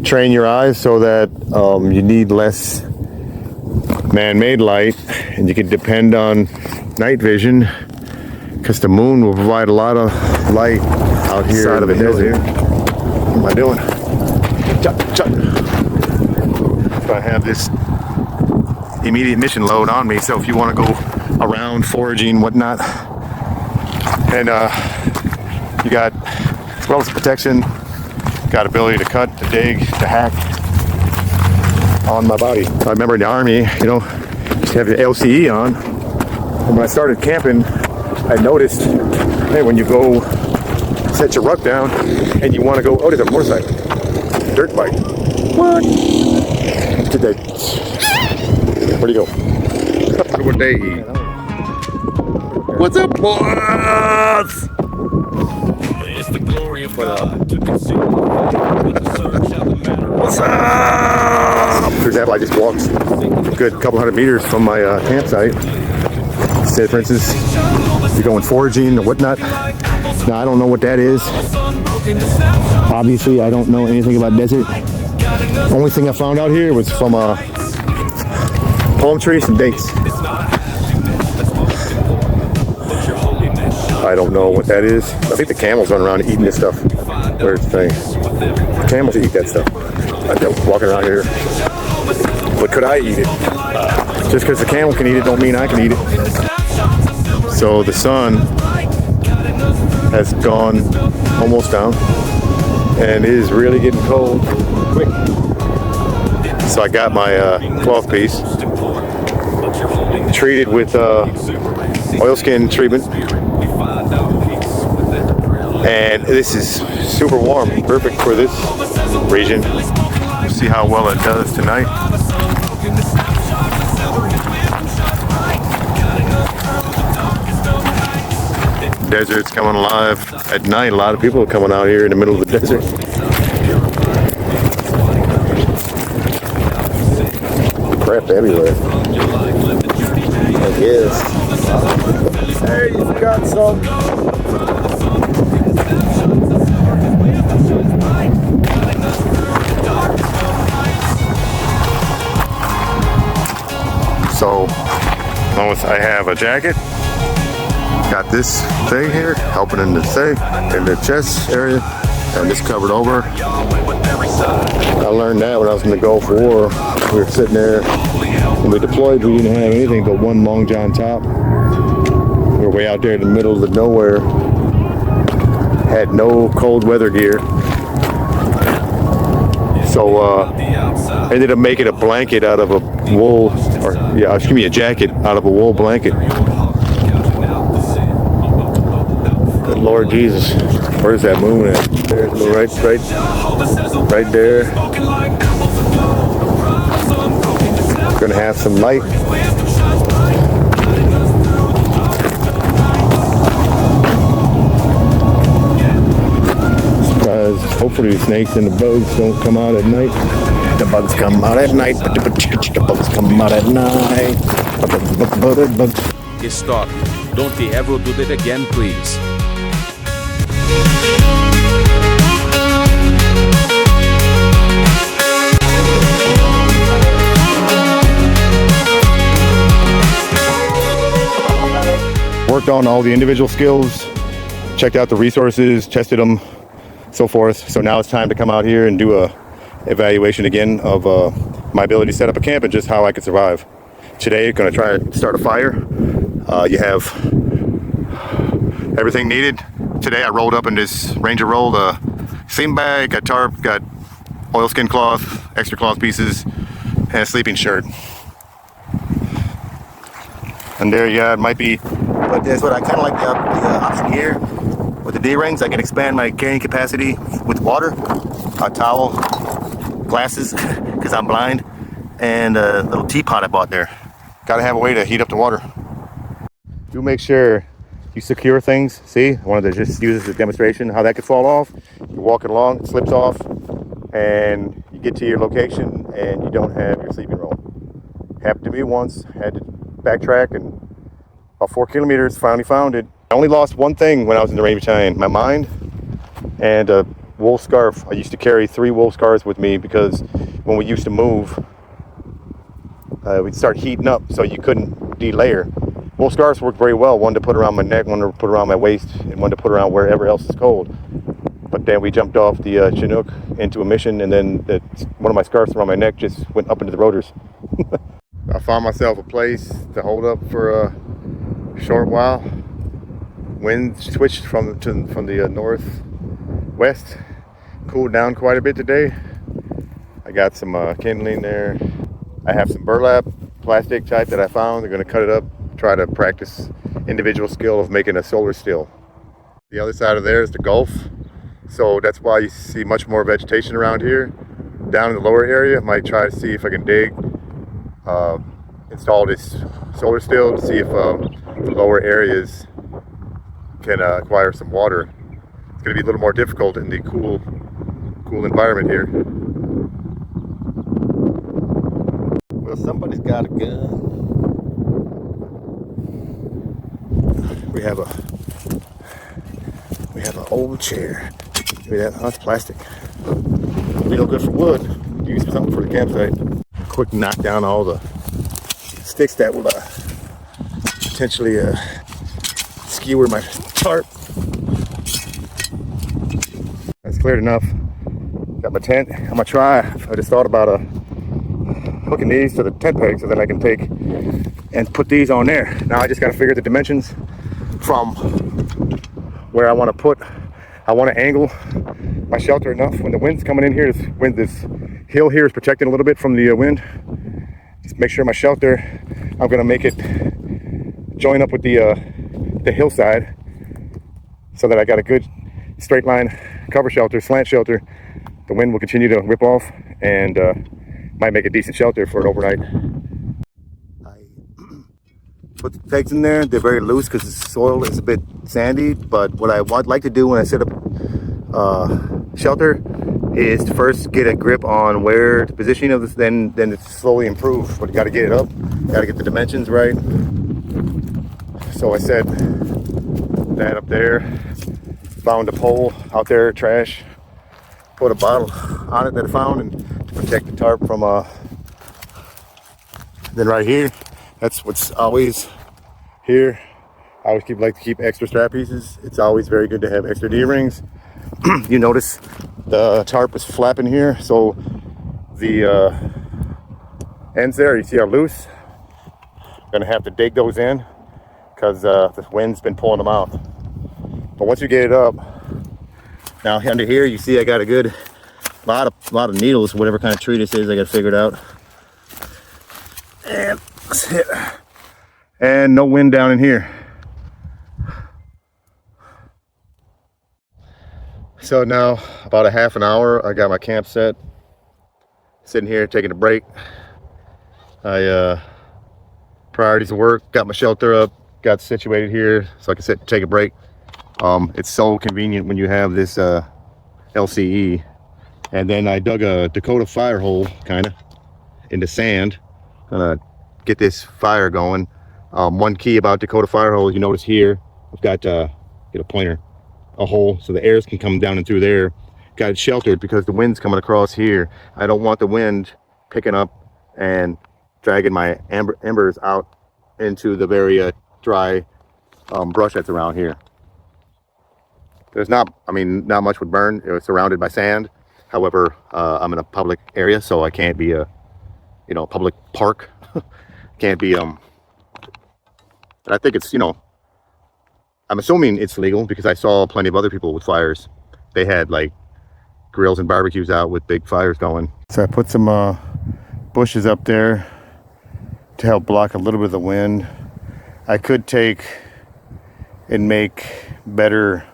Train your eyes so that you need less man-made light, and you can depend on night vision, because the moon will provide a lot of light out here side of the desert. What am I doing? So I have this immediate mission load on me, so if you want to go around foraging, whatnot, and you got, as well as protection, got ability to cut, to dig, to hack on my body. I remember in the army, you know, just have the LCE on. And when I started camping, I noticed, hey, when you go set your ruck down and you want to go, oh, there's a motorcycle, dirt bike. What? Did they? Where'd he go? What'd they eat? What's up, boss? It's the glory of God to consume the search of the matter. What's up? For example, I just walked a good couple hundred meters from my campsite. Say, for instance, you're going foraging or whatnot. Now, I don't know what that is. Obviously, I don't know anything about desert. Only thing I found out here was from palm trees and dates. I don't know what that is. I think the camels run around eating this stuff. Where's the thing? The camels eat that stuff. I'm just walking around here. But could I eat it? Just because the camel can eat it don't mean I can eat it. So the sun has gone almost down and it is really getting cold quick. So I got my cloth piece. treated with oilskin treatment. And this is super warm, perfect for this region. See how well it does tonight. Desert's coming alive at night. A lot of people are coming out here in the middle of the desert. Crap everywhere. I guess. Hey, you got some. So, I have a jacket. Got this thing here, helping in the thing, in the chest area, and this covered over. I learned that when I was in the Gulf War. We were sitting there, when we deployed, we didn't have anything but one long john top. We were way out there in the middle of the nowhere. Had no cold weather gear. So, ended up making a blanket out of a wool, a jacket out of a wool blanket. Good Lord Jesus, where's that moon at? There's the right there. Gonna have some light. Hopefully the snakes and the bugs don't come out at night. The bugs come out at night. The bugs come out at night. Stop. Don't ever do that again, please. Worked on all the individual skills, checked out the resources, tested them, so forth. So now it's time to come out here and do a evaluation again of my ability to set up a camp and just how I could survive. Today, going to try and start a fire. You have everything needed. Today I rolled up in this Ranger roll, sleeping bag, got tarp, got oilskin cloth, extra cloth pieces, and a sleeping shirt. And there, yeah, it might be, but that's what I kind of like the option here. With the D-rings, I can expand my carrying capacity with water, a towel, glasses, because I'm blind, and a little teapot I bought there. Gotta have a way to heat up the water. Do make sure you secure things. See, I wanted to just use this as a demonstration how that could fall off. You're walking along, it slips off, and you get to your location and you don't have your sleeping roll. Happened to me once, had to backtrack, and about 4 kilometers, finally found it. I only lost one thing when I was in the Ranger Battalion, my mind and a wool scarf. I used to carry 3 wool scarves with me because when we used to move, we'd start heating up, so you couldn't delayer. Wool scarves worked very well, one to put around my neck, one to put around my waist, and one to put around wherever else is cold. But then we jumped off the Chinook into a mission, and then one of my scarves around my neck just went up into the rotors. I found myself a place to hold up for a short while. Wind switched from the northwest, cooled down quite a bit today. I got some kindling there. I have some burlap, plastic type that I found. I'm going to cut it up, try to practice individual skill of making a solar still. The other side of there is the Gulf, so that's why you see much more vegetation around here. Down in the lower area, I might try to see if I can dig, install this solar still to see if the lower areas can acquire some water. It's going to be a little more difficult in the cool environment here. Well, somebody's got a gun. We have an old chair. Maybe that's plastic. It'll be no good for wood. Use something for the campsite. Quick knock down all the sticks that will potentially skewer my tarp. That's cleared enough. Got my tent. I'm gonna try. I just thought about hooking these to the tent peg so then I can take and put these on there. Now I just got to figure the dimensions from where I want to put. I want to angle my shelter enough when the wind's coming in here. This hill here is protecting a little bit from the wind. Just make sure my shelter I'm gonna make it join up with the hillside so that I got a good straight line cover shelter, slant shelter. The wind will continue to rip off and might make a decent shelter for an overnight. I put the pegs in there. They're very loose because the soil is a bit sandy, but what I like to do when I set up shelter is to first get a grip on where the positioning of this, then it's slowly improve. But you got to get it up, got to get the dimensions right. So I set that up there, found a pole out there, trash, put a bottle on it that I found and to protect the tarp from then right here, that's what's always here. I always like to keep extra strap pieces. It's always very good to have extra D-rings. You notice the tarp is flapping here, so the ends there you see are loose. Gonna have to dig those in because the wind's been pulling them out. But once you get it up, now under here you see I got a good lot of needles, whatever kind of tree this is. I got to figure it out. And let's hit. And no wind down in here. So now about a half an hour, I got my camp set, sitting here taking a break. I priorities of work, got my shelter up, got situated here so I can sit and take a break. It's so convenient when you have this LCE. And then I dug a Dakota fire hole kind of into sand, gonna get this fire going. One key about Dakota fire hole, you notice here I've got get a pointer, a hole so the airs can come down and through there. Got it sheltered because the wind's coming across here. I don't want the wind picking up and dragging my embers out into the very dry brush that's around here. There's not much would burn. It was surrounded by sand. However, I'm in a public area, so I can't be a public park. Can't be but I think it's, I'm assuming it's legal because I saw plenty of other people with fires. They had like grills and barbecues out with big fires going. So I put some bushes up there to help block a little bit of the wind. I could take and make better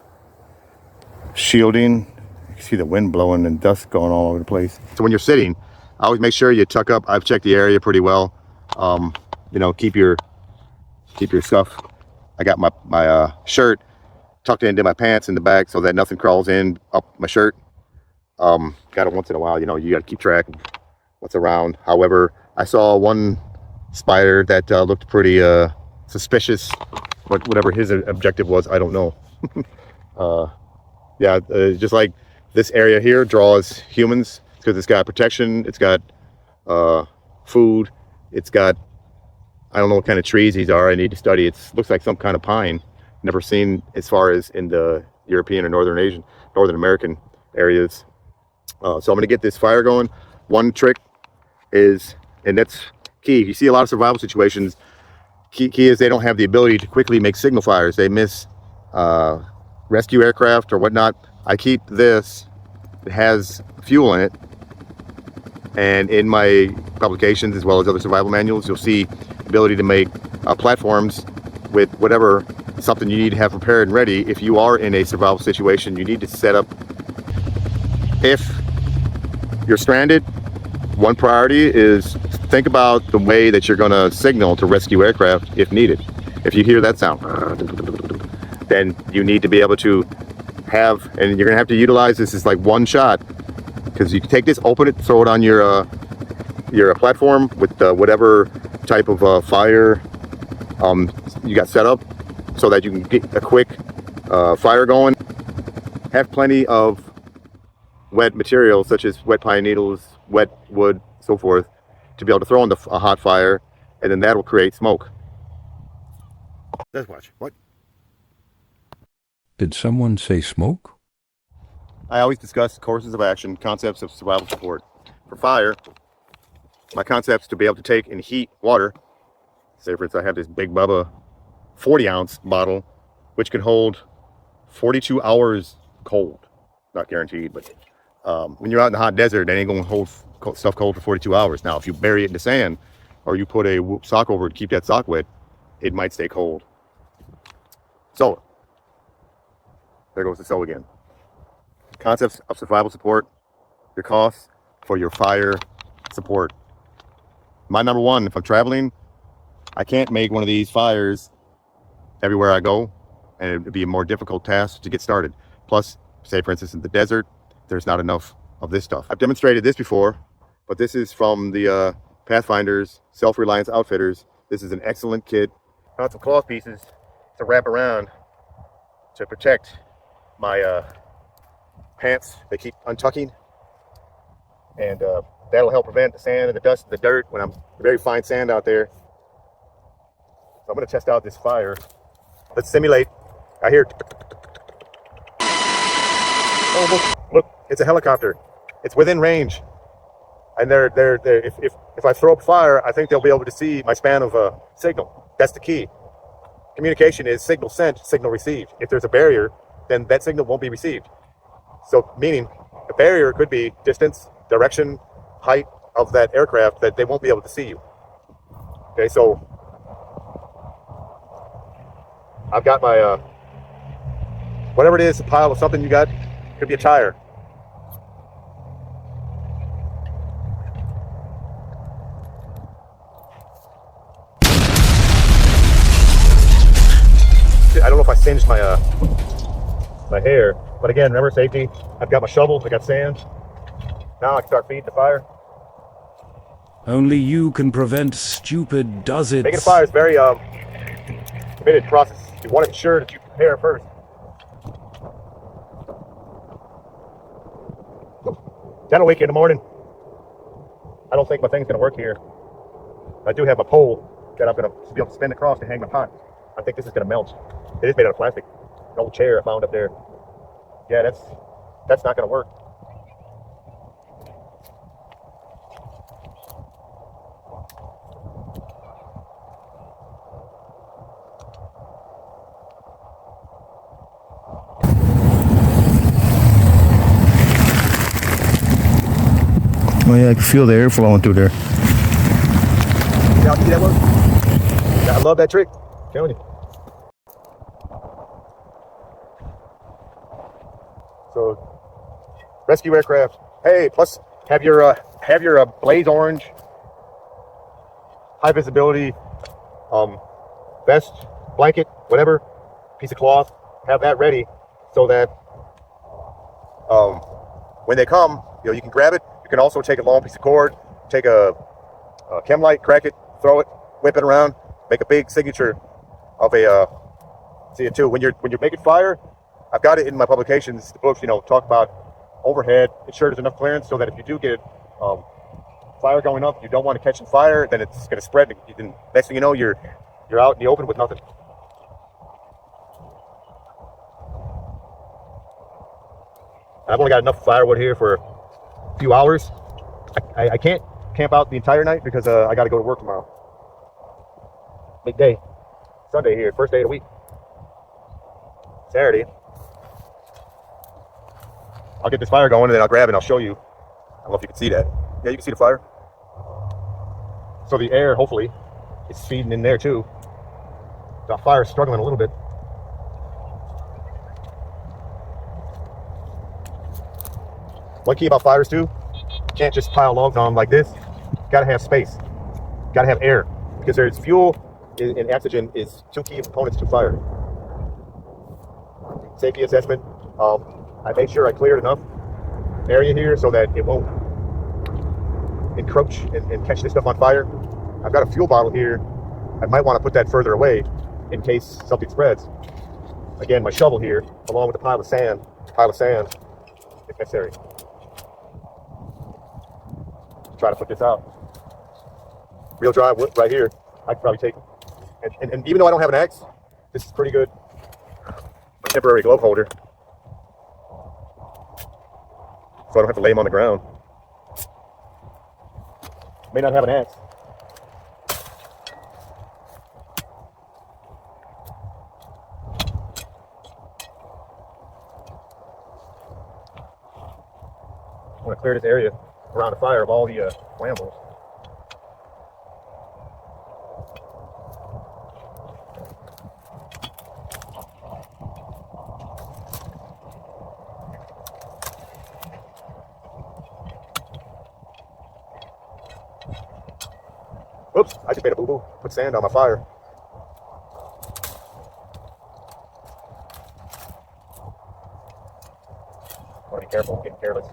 shielding. You can see the wind blowing and dust going all over the place. So when you're sitting, always make sure you tuck up. I've checked the area pretty well. Keep your stuff. I got my shirt tucked into my pants in the back so that nothing crawls in up my shirt. Got it once in a while, you got to keep track of what's around. However, I saw one spider that looked pretty suspicious. Whatever his objective was, I don't know. Just like this area here draws humans because it's got protection, it's got food, it's got, I don't know what kind of trees these are. I need to study. It looks like some kind of pine. Never seen as far as in the European or Northern American areas. So I'm going to get this fire going. One trick is, and that's key. You see a lot of survival situations. Key is they don't have the ability to quickly make signal fires. They miss rescue aircraft or whatnot. I keep this. It has fuel in it. And in my publications, as well as other survival manuals, you'll see ability to make platforms with whatever something you need to have prepared and ready. If you are in a survival situation, you need to set up. If you're stranded, one priority is think about the way that you're going to signal to rescue aircraft if needed. If you hear that sound, then you need to be able to have, and you're going to have to utilize this as like one shot, because you can take this, open it, throw it on your platform with whatever type of fire you got set up, so that you can get a quick fire going. Have plenty of wet material such as wet pine needles, wet wood, so forth, to be able to throw in a hot fire, and then that will create smoke. Let's watch. What? Did someone say smoke? I always discuss courses of action, concepts of survival support. For fire, my concept's to be able to take and heat water. Say for instance, I have this Big Bubba 40-ounce bottle, which can hold 42 hours cold. Not guaranteed, but when you're out in the hot desert, it ain't gonna hold stuff cold for 42 hours. Now, if you bury it in the sand, or you put a sock over it to keep that sock wet, it might stay cold. So, there goes the so again. Concepts of survival support, your costs for your fire support. My number one, if I'm traveling, I can't make one of these fires everywhere I go, and it would be a more difficult task to get started. Plus, say for instance in the desert, there's not enough of this stuff. I've demonstrated this before, but this is from the Pathfinders Self-Reliance Outfitters. This is an excellent kit. Got some cloth pieces to wrap around to protect my pants. They keep untucking, and that'll help prevent the sand and the dust and the dirt when I'm very fine sand out there. So I'm going to test out this fire. Let's simulate. I hear. Oh, look, it's a helicopter. It's within range, and if I throw up fire, I think they'll be able to see my span of signal. That's the key. Communication is signal sent, signal received. If there's a barrier, then that signal won't be received. So, meaning the barrier could be distance, direction, height of that aircraft, that they won't be able to see you. Okay, so I've got my whatever it is, a pile of something you got. Could be a tire. I don't know if I singed my my hair, but again, remember safety. I've got my shovel. I got sand. Now I can start feeding the fire. Only you can prevent stupid does it. Making a fire is very committed process. You want to ensure that you prepare first. 10:00 in the morning. I don't think my thing's going to work here. I do have a pole that I'm going to be able to spin across to hang my pot. I think this is going to melt. It is made out of plastic. An old chair I found up there. Yeah, that's not going to work. Oh yeah, I can feel the air flowing through there. Y'all see that one? Yeah, I love that trick. I'm telling you. So, rescue aircraft. Hey, plus have your blaze orange, high visibility vest, blanket, whatever, piece of cloth. Have that ready so that when they come, you can grab it. You can also take a long piece of cord, take a chem light, crack it, throw it, whip it around, make a big signature of a CO2. When you're making fire, I've got it in my publications, the books, talk about overhead, ensure there's enough clearance so that if you do get fire going up, you don't want to catch on fire, then it's going to spread. And next thing you know, you're out in the open with nothing. I've only got enough firewood here for a few hours. I can't camp out the entire night because I got to go to work tomorrow. Big day. Sunday here, first day of the week. Saturday. I'll get this fire going and then I'll grab it and I'll show you. I don't know if you can see that. Yeah, you can see the fire. So the air, hopefully, is feeding in there too. The fire's struggling a little bit. One key about fires too, you can't just pile logs on them like this. You gotta have space. You gotta have air. Because there's fuel and oxygen is two key components to fire. Safety assessment. I made sure I cleared enough area here so that it won't encroach and catch this stuff on fire. I've got a fuel bottle here. I might want to put that further away in case something spreads. Again, my shovel here, along with a pile of sand, if necessary. Try to put this out. Real dry wood right here. I could probably take, and even though I don't have an axe, this is pretty good. My temporary glove holder, so I don't have to lay them on the ground. May not have an axe. I want to clear this area around the fire of all the flammables. Oops, I just made a boo-boo. Put sand on my fire. Want to be careful, getting careless.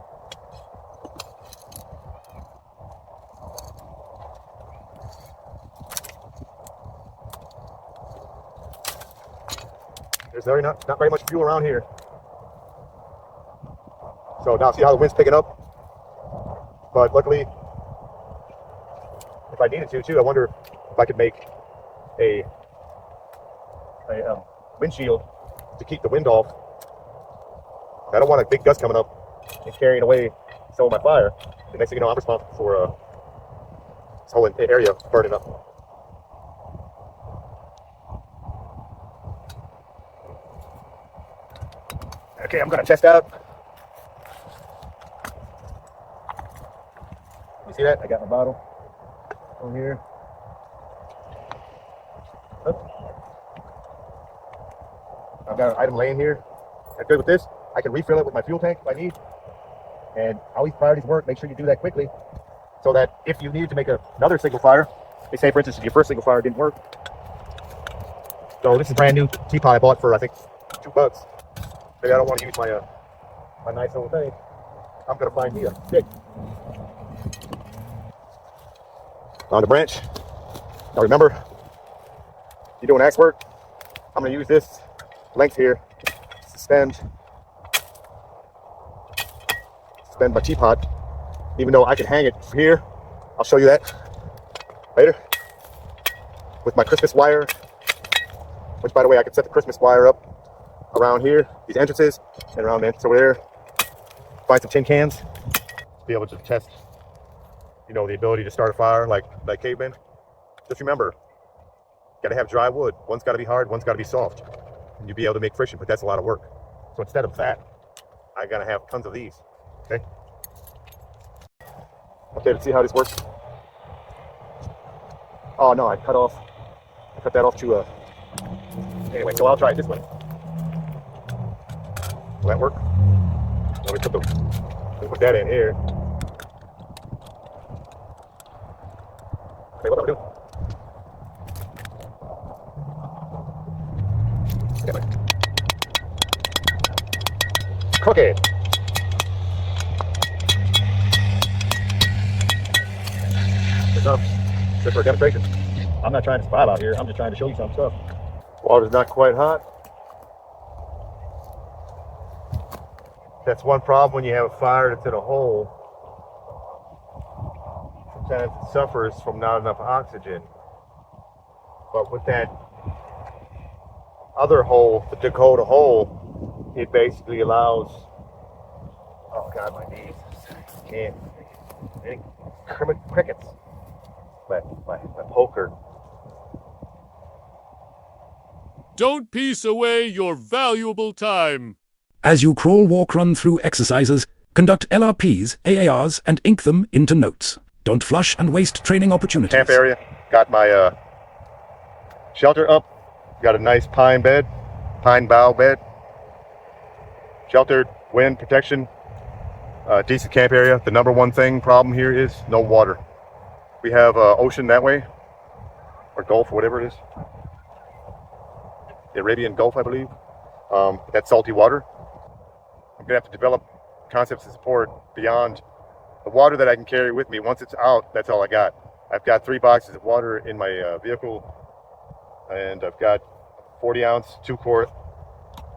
There's not very much fuel around here. So now see how the wind's picking up? But luckily, if I needed to too, I wonder if I could make a windshield to keep the wind off. I don't want a big gust coming up and carrying away some of my fire. The next thing you know, I'm responsible for this whole area burning up. Okay, I'm gonna test out. You see that? I got my bottle on here. I've got an item laying here. I'm good with this. I can refill it with my fuel tank if I need. And how these priorities work, make sure you do that quickly so that if you need to make another single fire, say for instance, if your first single fire didn't work. So this is a brand new teapot I bought for I think $2. Maybe I don't want to use my my nice little thing. I'm gonna find me a stick. On the branch. Now remember, you're doing axe work. I'm gonna use this length here to suspend my teapot, even though I can hang it here. I'll show you that later with my Christmas wire, which by the way, I can set the Christmas wire up around here, these entrances, and around the over there. Find some tin cans to be able to test, you know, the ability to start a fire like cavemen. Just remember, you gotta have dry wood. One's gotta be hard, one's gotta be soft. And you'll be able to make friction, but that's a lot of work. So instead of that, I gotta have tons of these. Okay? Okay, let's see how this works. Oh no, I cut that off to anyway, so I'll try it this way. Will that work? Let me put that in here. Okay, what do I do? Cookie. Just for a demonstration. I'm not trying to survive out here. I'm just trying to show you some stuff. Water's not quite hot. That's one problem when you have a fire that's in a hole. Sometimes it suffers from not enough oxygen. But with that other hole, the Dakota hole, it basically allows, oh God, my knees, can't, crickets, my poker. Don't piece away your valuable time. As you crawl, walk, run through exercises, conduct LRPs, AARs, and ink them into notes. Don't flush and waste training opportunities. Camp area, got my shelter up, got a nice pine bough bed, sheltered, wind protection, decent camp area. The number one problem here is no water. We have ocean that way, or Gulf, or whatever it is. The Arabian Gulf, I believe. That's salty water. I'm gonna have to develop concepts of support beyond the water that I can carry with me. Once it's out, that's all I got. I've got 3 boxes of water in my vehicle, and I've got 40 ounce, 2 quart,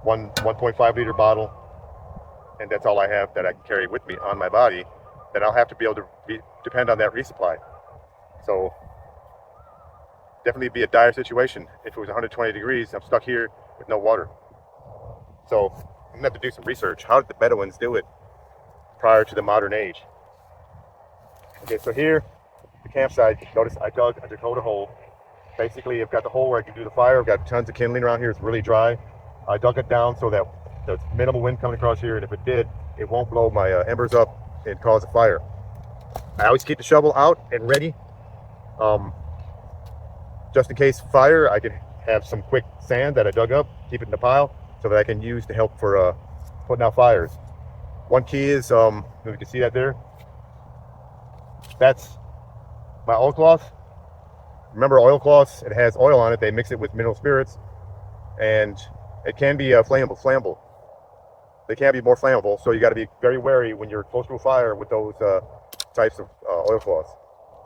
1.5 liter bottle, and that's all I have that I can carry with me on my body. Then I'll have to be able to depend on that resupply. So definitely be a dire situation. If it was 120 degrees, I'm stuck here with no water. So I'm gonna have to do some research. How did the Bedouins do it prior to the modern age? Okay, so here, the campsite, notice I dug a Dakota hole. Basically, I've got the hole where I can do the fire. I've got tons of kindling around here. It's really dry. I dug it down so that there's minimal wind coming across here, and if it did, it won't blow my embers up and cause a fire. I always keep the shovel out and ready. Just in case fire, I can have some quick sand that I dug up, keep it in the pile, so that I can use to help for putting out fires. One key is, if you can see that there, that's my oilcloth. remember oilcloths, it has oil on it. They mix it with mineral spirits, and it can be flammable. They can be more flammable, so you got to be very wary when you're close to a fire with those types of oilcloths.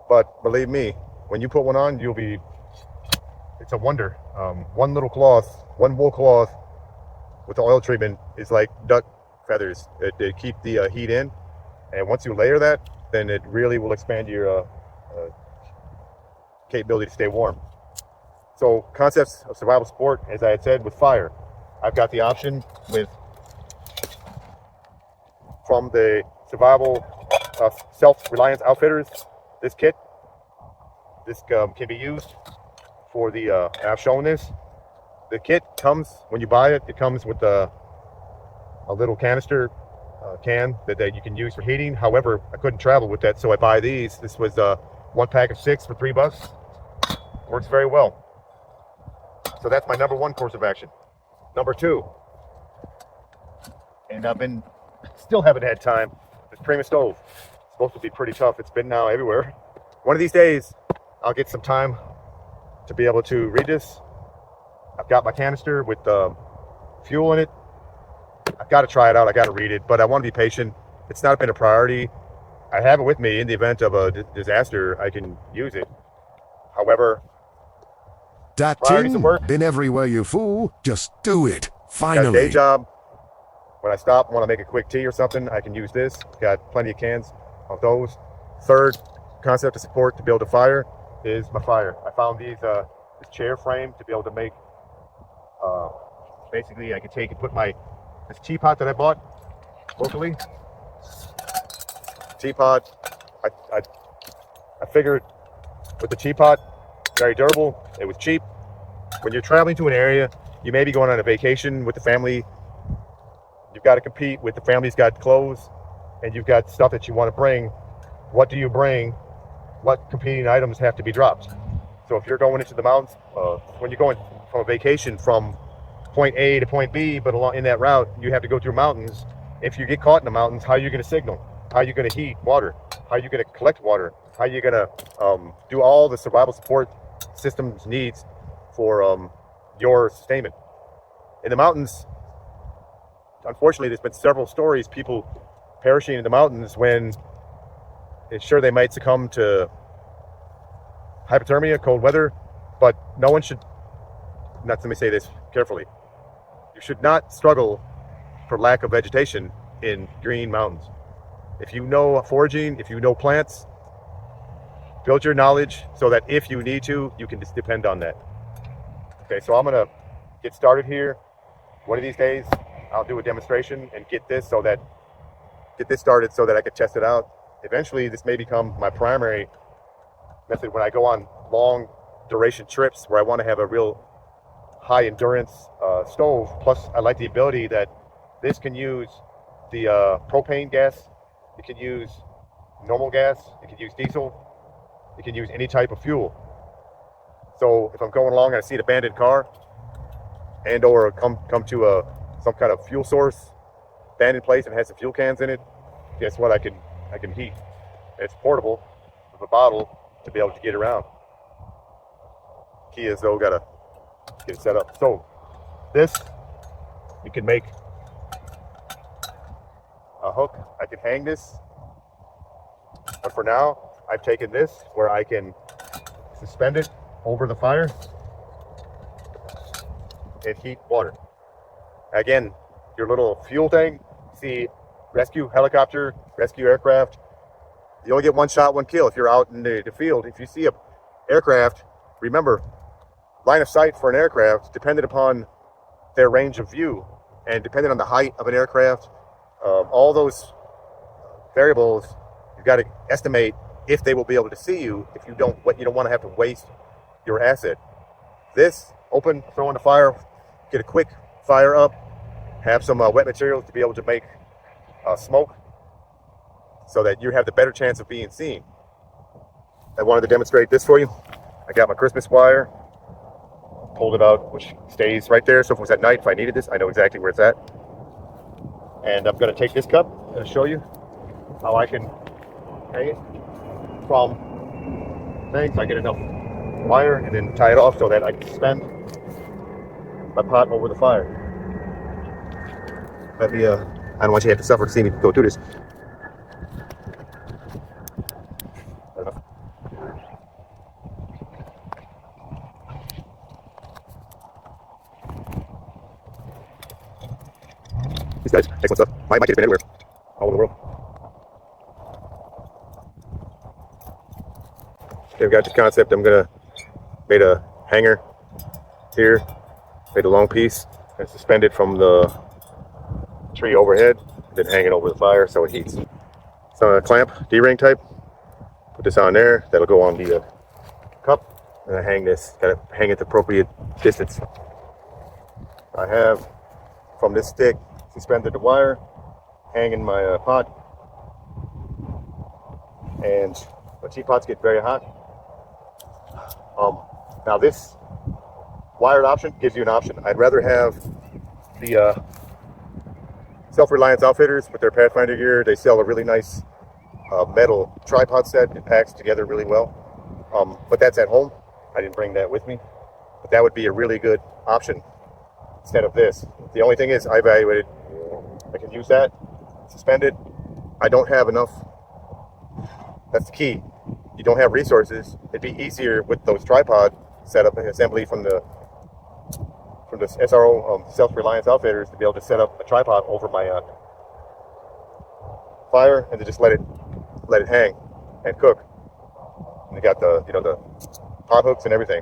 But believe me, when you put one on, it's a wonder. One little cloth, one wool cloth with the oil treatment is like duck feathers. They keep the heat in, and once you layer that, then it really will expand your capability to stay warm. So concepts of survival support, as I had said, with fire. I've got the option from the survival self-reliance outfitters, this kit. This can be used for the, I've shown this. The kit comes, when you buy it, it comes with a little canister can that you can use for heating. However, I couldn't travel with that, so I buy these. This was one pack of 6 for $3. Works very well. So that's my number 1 course of action. Number 2, and still haven't had time, this Prima stove. It's supposed to be pretty tough. It's been now everywhere. One of these days, I'll get some time to be able to read this. I've got my canister with fuel in it. I've got to try it out. I got to read it, but I want to be patient. It's not been a priority. I have it with me in the event of a disaster. I can use it. However, that priorities at work. Been everywhere, you fool. Just do it. Got a Finally. day job. When I stop, want to make a quick tea or something, I can use this. Got plenty of cans of those. Third concept of support to build a fire is my fire. I found these this chair frame to be able to make. Basically, I can take and put this teapot that I bought locally. Teapot. I figured with the teapot, very durable. It was cheap. When you're traveling to an area, you may be going on a vacation with the family. You've got to compete with the family's got clothes, and you've got stuff that you want to bring. What do you bring? What competing items have to be dropped? So if you're going into the mountains, when you're going from a vacation from point A to point B, but along in that route, you have to go through mountains. If you get caught in the mountains, how are you going to signal? How are you going to heat water? How are you going to collect water? How are you going to do all the survival support systems needs for your sustainment? In the mountains, unfortunately, there's been several stories, people perishing in the mountains when it's sure they might succumb to hypothermia, cold weather, but no one should, let me say this carefully, you should not struggle for lack of vegetation in green mountains. If you know foraging, if you know plants, build your knowledge so that if you need to, you can just depend on that. Okay, so I'm gonna get started here. One of these days, I'll do a demonstration and get this started so that I can test it out. Eventually, this may become my primary method when I go on long duration trips where I want to have a real high endurance stove. Plus, I like the ability that this can use the propane gas. It can use normal gas. It can use diesel. It can use any type of fuel. So if I'm going along and I see an abandoned car and or come to some kind of fuel source, abandoned place and has some fuel cans in it, guess what? I can heat. It's portable with a bottle to be able to get around. Key is though, gotta get it set up. So this, you can make a hook. I can hang this, but for now, I've taken this where I can suspend it over the fire and heat water. Again, your little fuel tank, see rescue helicopter, rescue aircraft, you only get one shot, one kill if you're out in the field. If you see a aircraft, remember, line of sight for an aircraft dependent upon their range of view and dependent on the height of an aircraft, all those variables, you've got to estimate if they will be able to see you. If you don't want to have to waste your asset. This, open, throw in the fire, get a quick fire up, have some wet materials to be able to make smoke so that you have the better chance of being seen. I wanted to demonstrate this for you. I got my Christmas wire, pulled it out, which stays right there. So if it was at night, if I needed this, I know exactly where it's at. And I'm going to take this cup and show you how I can hang it from things. I get enough wire and then tie it off so that I can suspend my pot over the fire. That'd be I don't want you to have to suffer to see me go through this. Fair enough. These guys, excellent stuff. My kid's been everywhere, all over the world. Okay, we've got this concept. I'm gonna made a hanger here, made a long piece, and suspend it from the tree overhead, then hang it over the fire so it heats. It's on a clamp, D-ring type. Put this on there. That'll go on the cup, and I hang this. Gotta hang it the appropriate distance. I have from this stick suspended the wire, hanging my pot, and the teapots get very hot. Now this wired option gives you an option. I'd rather have the Self-Reliance Outfitters with their Pathfinder gear. They sell a really nice metal tripod set. It packs together really well. But that's at home. I didn't bring that with me. But that would be a really good option instead of this. The only thing is I evaluated, I can use that, suspended. I don't have enough. That's the key. You don't have resources. It'd be easier with those tripod setup and assembly from the SRO Self-Reliance Outfitters to be able to set up a tripod over my fire and to just let it hang and cook. And you got the the pot hooks and everything.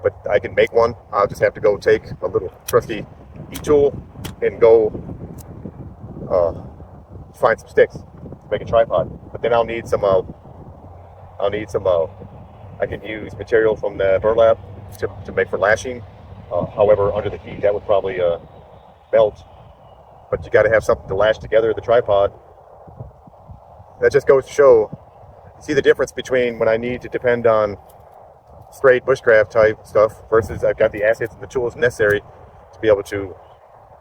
But I can make one. I'll just have to go take a little trusty e-tool and go find some sticks to make a tripod. But then I'll need some I can use material from the burlap to make for lashing. However, under the heat, that would probably melt. But you got to have something to lash together the tripod. That just goes to show, see the difference between when I need to depend on straight bushcraft type stuff versus I've got the assets and the tools necessary to be able to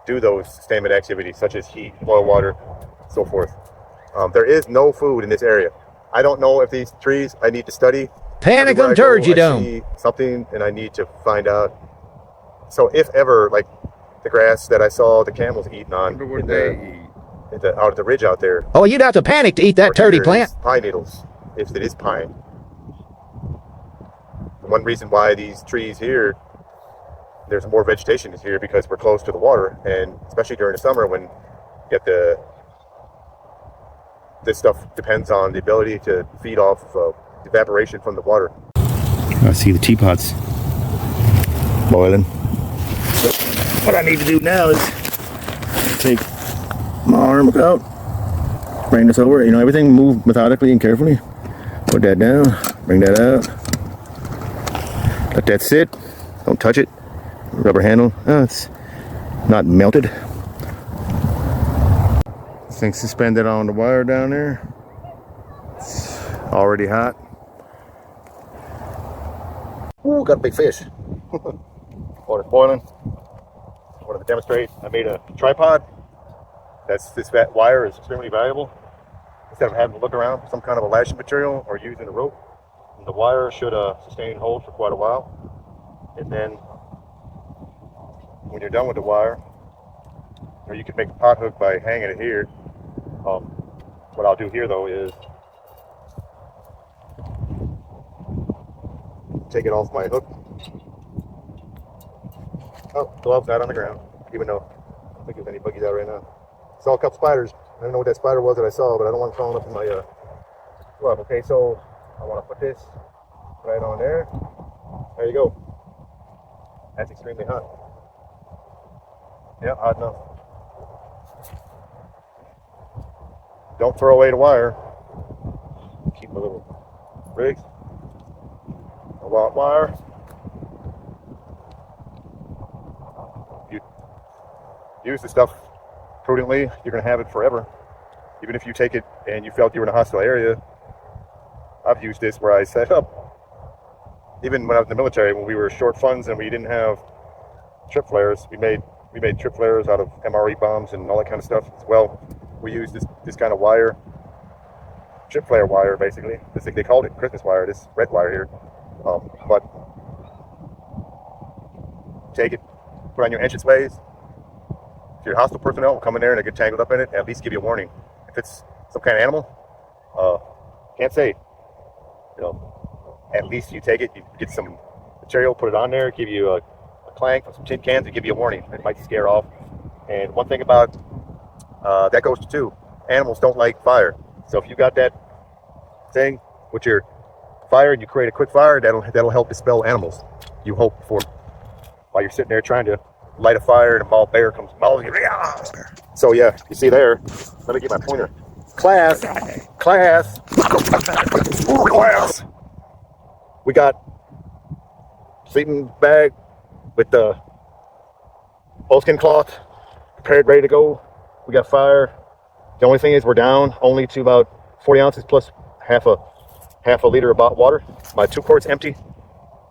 do those sustainment activities such as heat, boil water, so forth. There is no food in this area. I don't know if these trees I need to study. Panic them turds, you don't. See something and I need to find out. So if ever, like the grass that I saw the camels eating on out at the ridge out there. Oh, you'd have to panic to eat that turdy plant. Pine needles, if it is pine. One reason why these trees here, there's more vegetation is here because we're close to the water, and especially during the summer when you get this stuff depends on the ability to feed off of evaporation from the water. I see the teapots boiling. So what I need to do now is take my arm out, bring this over. Everything move methodically and carefully. Put that down, bring that out. Let that sit. Don't touch it. Rubber handle. Oh, it's not melted. This thing's suspended on the wire down there. It's already hot. Ooh, got a big fish. Water's boiling. I wanted to demonstrate. I made a tripod. This wire is extremely valuable. Instead of having to look around for some kind of a lashing material or using a rope, the wire should sustain and hold for quite a while. And then when you're done with the wire, or you can make a pot hook by hanging it here. What I'll do here though is take it off my hook. Oh, glove's not on the ground, even though I don't think there's any buggies out right now. Saw a couple spiders. I don't know what that spider was that I saw, but I don't want it crawling up in my glove. Okay, so I want to put this right on there. There you go. That's extremely hot. Yeah, hot enough. Don't throw away the wire. Keep a little rig. A lot wire. You use the stuff prudently, you're going to have it forever. Even if you take it and you felt you were in a hostile area. I've used this where I set up, even when I was in the military, when we were short funds and we didn't have trip flares, we made trip flares out of MRE bombs and all that kind of stuff as well. We used this kind of wire, trip flare wire basically. They called it Christmas wire, this red wire here. But take it, put on your entranceways. If your hostile personnel will come in there and they get tangled up in it, at least give you a warning. If it's some kind of animal, can't say. You know, at least you take it, you get some material, put it on there, give you a clank from some tin cans to give you a warning. It might scare off. And one thing about that goes to two, animals don't like fire. So if you got that thing with your fire and you create a quick fire, that'll help dispel animals. You hope for while you're sitting there trying to light a fire and a bald bear comes mauling you. So yeah, you see there. Let me get my pointer. Class. We got sleeping bag with the moleskin cloth prepared, ready to go. We got fire. The only thing is we're down only to about 40 ounces plus half a liter of water. My 2 quarts empty.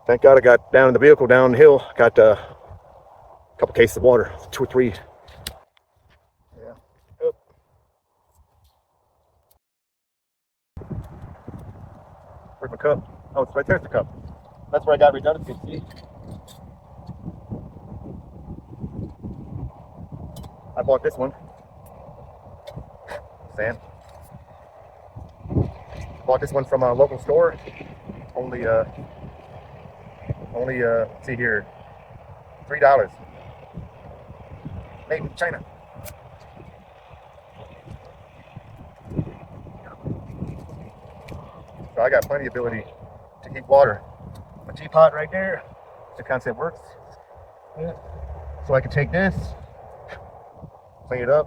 Thank God I got down in the vehicle down the hill. Got a couple cases of water, 2 or 3. Yeah. Yep. Where's my cup? Oh, it's right there's the cup. That's where I got redundancy. See? I bought this one. Sand. Bought this one from a local store. Only see here, $3. Made in China. So I got plenty of ability to heat water. My teapot right there. The concept works. Yeah. So I can take this, clean it up,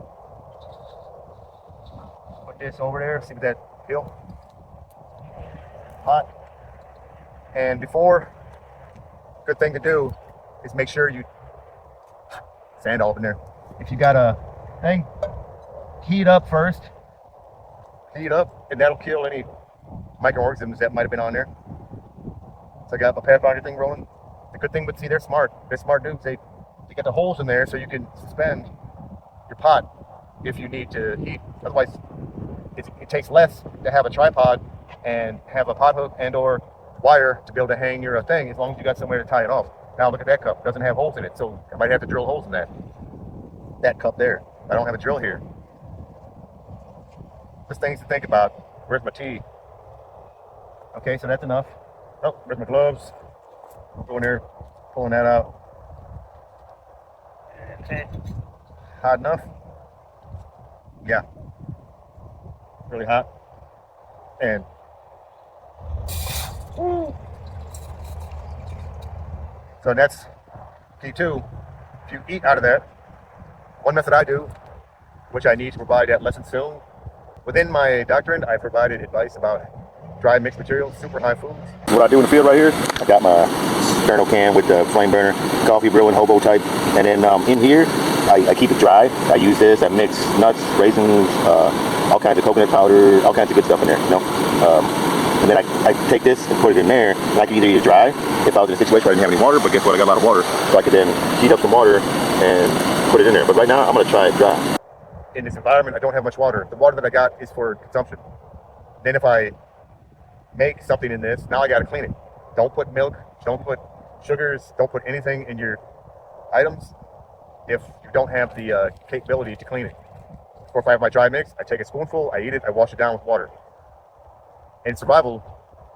put this over there, see what that feels. Hot. And before, good thing to do is make sure you sand all up in there. If you got a thing, heat up first. Heat up, and that'll kill any microorganisms that might have been on there. So I got my Pathfinder thing rolling. The good thing, but see, they're smart. They're smart dudes. They get the holes in there so you can suspend your pot if you need to heat. Otherwise, it takes less to have a tripod and have a pot hook and or wire to be able to hang your thing, as long as you got somewhere to tie it off. Now look at that cup. It doesn't have holes in it, so I might have to drill holes in that cup there. I don't have a drill here. Just things to think about. Where's my tea? Okay, so that's enough. Oh, where's my gloves? Go in there, pulling that out. Okay. Hot enough? Yeah. Really hot. And woo. So that's key 2. If you eat out of that, one method I do, which I need to provide that lesson soon. Within my doctrine, I provided advice about dry mixed materials, super high foods. What I do in the field right here, I got my Sterno can with the flame burner, coffee brewing, hobo type, and then in here, I keep it dry. I use this, I mix nuts, raisins, all kinds of coconut powder, all kinds of good stuff in there, you know. And then I take this and put it in there, and I can either eat it dry, if I was in a situation where I didn't have any water, but guess what, I got a lot of water, so I could then heat up some water and put it in there. But right now, I'm gonna try it dry. In this environment, I don't have much water. The water that I got is for consumption. Then if I make something in this, now I gotta clean it. Don't put milk, don't put sugars, don't put anything in your items if you don't have the capability to clean it. Or if I have my dry mix, I take a spoonful, I eat it, I wash it down with water. In survival,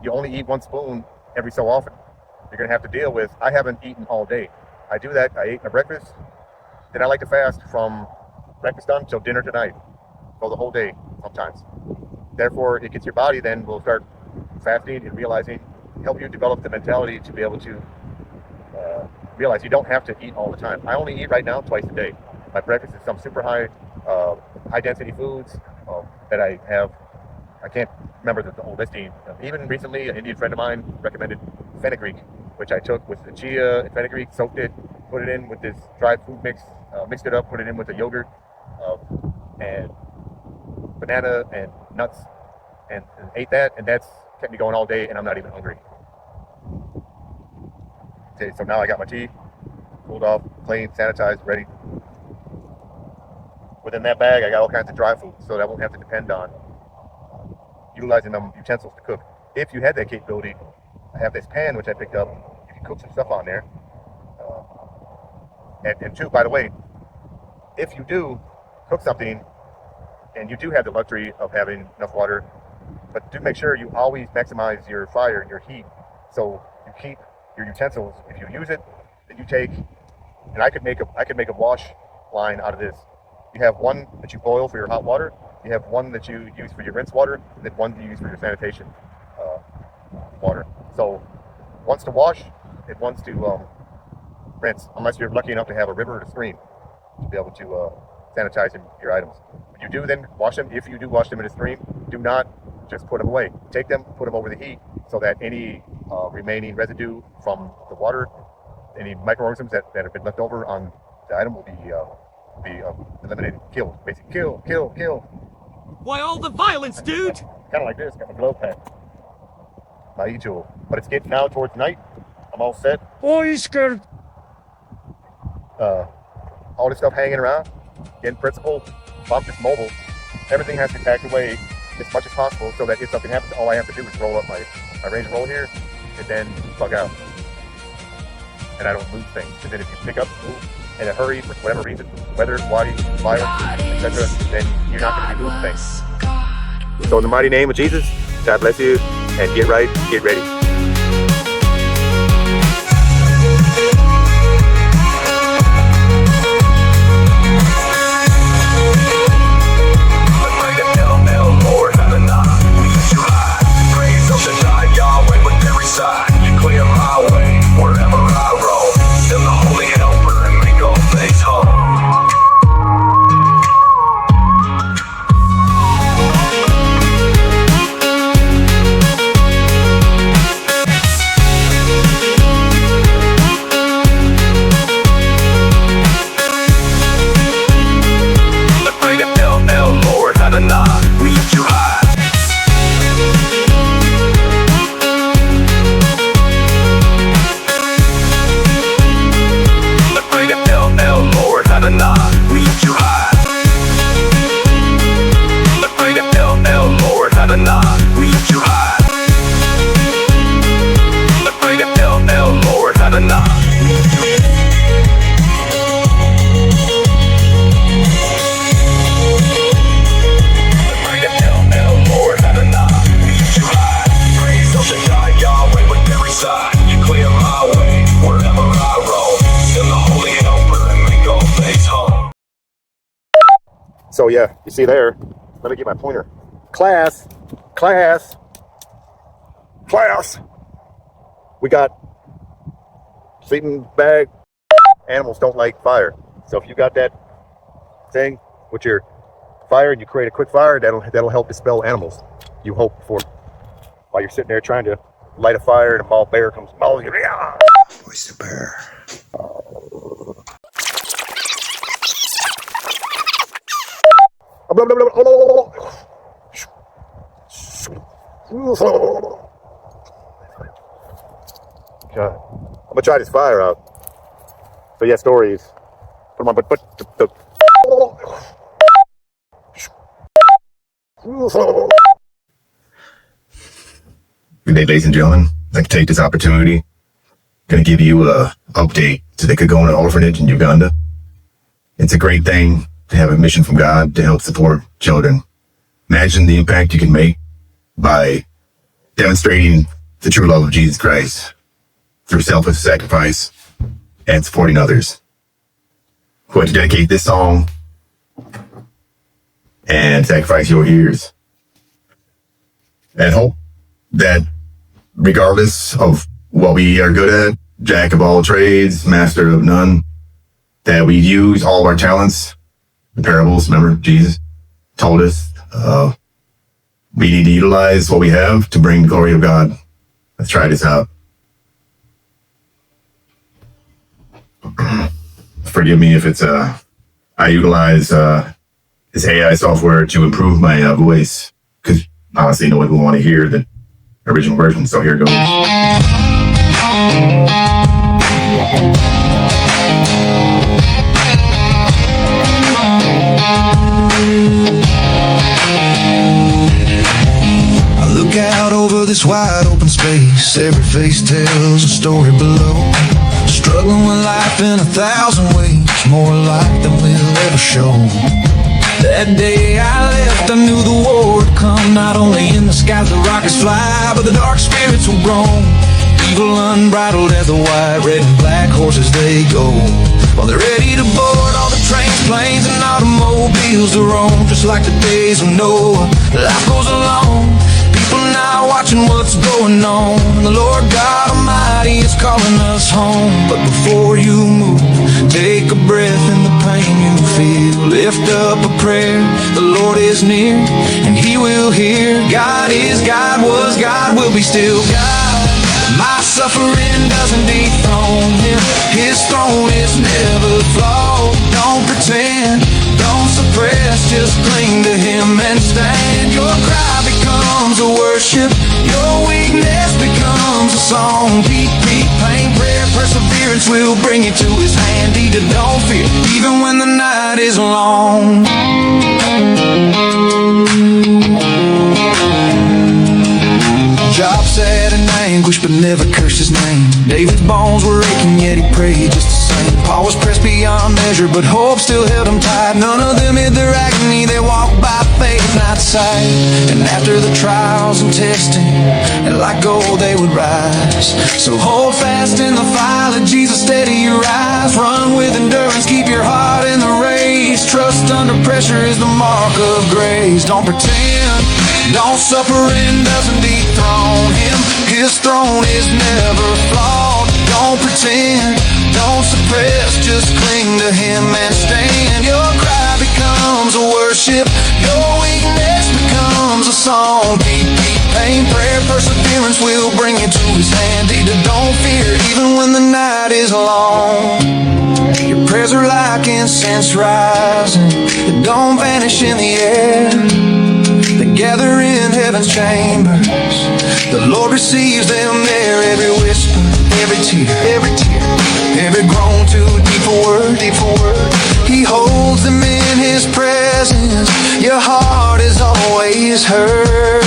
you only eat 1 spoon every so often. You're gonna have to deal with, I haven't eaten all day. I do that, I ate my breakfast, then I like to fast from breakfast done till dinner tonight. Go the whole day sometimes. Therefore, it gets your body then will start fasting and realizing, help you develop the mentality to be able to realize you don't have to eat all the time. I only eat right now twice a day. My breakfast is some super high density foods that I have. I can't remember the whole listing. Even recently, an Indian friend of mine recommended fenugreek, which I took with the chia and fenugreek, soaked it, put it in with this dried food mix, mixed it up, put it in with the yogurt and banana and nuts, and ate that, and that's kept me going all day, and I'm not even hungry. Okay, so now I got my tea, cooled off, clean, sanitized, ready. Within that bag, I got all kinds of dry food, so that I won't have to depend on utilizing them utensils to cook. If you had that capability, I have this pan which I picked up. You can cook some stuff on there. And two, by the way, if you do cook something and you do have the luxury of having enough water, but do make sure you always maximize your fire and your heat, so you keep your utensils. If you use it, then you take, and I could make a wash line out of this. You have one that you boil for your hot water, you have one that you use for your rinse water, and then one you use for your sanitation water. So one's to wash and one's to rinse, unless you're lucky enough to have a river or a stream to be able to sanitize your items. When you do then wash them, if you do wash them in a stream, do not just put them away. Take them, put them over the heat, so that any remaining residue from the water, any microorganisms that have been left over on the item will be eliminated, killed, basically. Kill. Why all the violence, dude? Kind of like this, got my glow pack, my e-tool. But it's getting now towards night. I'm all set. Oh, you scared? All this stuff hanging around, in principle, I'm just mobile. Everything has to be packed away as much as possible so that if something happens, all I have to do is roll up my range and roll here and then plug out. And I don't lose things. And then if you pick up, move in a hurry for whatever reason, weather, virus, etc., then you're not going to be losing things. So in the mighty name of Jesus, God bless you, and get right, get ready. Clear my way wherever I roll. Send the holy helper and make all things whole. The great LL Lord Adonai, we lift you high. We lift you high. The great LL Lord Adonai, we lift you high. The great LL Lord Adonai, we lift you high. The great LL Lord Adonai, we lift you high. Praise El Shaddai Yahweh with every side. You clear my way wherever I roll. Send the holy helper and make all things whole. So yeah, you see there, let me get my pointer. Class. We got sleeping bag. Animals don't like fire. So if you got that thing with your fire and you create a quick fire, that'll help dispel animals. You hope for while you're sitting there trying to light a fire and a bald bear comes mauling you. Voice the bear. God. I'm gonna try this fire out. So yeah, stories. Come on, but Good day, ladies and gentlemen. I'd like to take this opportunity. Going to give you a update to the Kagona orphanage in Uganda. It's a great thing to have a mission from God to help support children. Imagine the impact you can make by demonstrating the true love of Jesus Christ through selfless sacrifice and supporting others. I'm going to dedicate this song and sacrifice your ears and hope that regardless of what we are good at, jack of all trades, master of none, that we use all of our talents. The parables, remember, Jesus told us we need to utilize what we have to bring the glory of God. Let's try this out. Forgive me if it's I utilize this AI software to improve my voice, because honestly no one will want to hear the original version, so here it goes. I look out over this wide open space. Every face tells a story below. Struggling with life in 1,000 ways, more alike than we'll ever show. That day I left, I knew the war would come. Not only in the skies the rockets fly, but the dark spirits will roam. Evil unbridled as the white, red, and black horses they go. While they're ready to board all the trains, planes, and automobiles to roam. Just like the days of Noah, life goes along. People now watching what's going on. The Lord God Almighty is calling us home. But before you move, take a breath in the pain you feel. Lift up a prayer, the Lord is near, and He will hear. God is, God was, God will be still God. My suffering doesn't dethrone Him. His throne is never flawed. Don't pretend, don't suppress, just cling to Him and stand. Your cry becomes a worship, your weakness becomes a song. Deep, deep pain, prayer, perseverance will bring you to His hand. Either don't fear, even when the night is long. Job sad and anguish, but never cursed His name. David's bones were aching, yet he prayed just the same. Paul was pressed beyond measure, but hope still held him tight. None of them hid their agony, they walked by faith, not sight. And after the trials and testing, and like gold they would rise. So hold fast in the fire, let Jesus steady your eyes. Run with endurance, keep your heart in the race. Trust under pressure is the mark of grace. Don't pretend, don't suffer and doesn't dethrone Him. His throne is never flawed. Don't pretend, don't suppress, just cling to Him and stand. Your cry becomes a worship, your weakness becomes a song. Deep, deep pain, prayer, perseverance will bring you to His hand. Either don't fear, even when the night is long. Your prayers are like incense rising, that don't vanish in the air. They gather in heaven's chambers. The Lord receives them there. Every whisper, every tear, every groan too deep for word, He holds them in His presence. Your heart is always heard.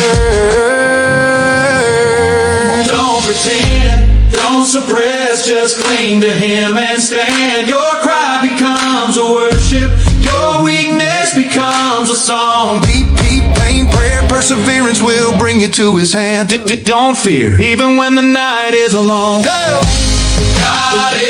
Don't pretend, don't suppress, just cling to Him and stand. Your cry becomes a worship, your weakness becomes a song. Deep, deep pain, prayer, perseverance will bring you to His hand. Don't fear, even when the night is long. God is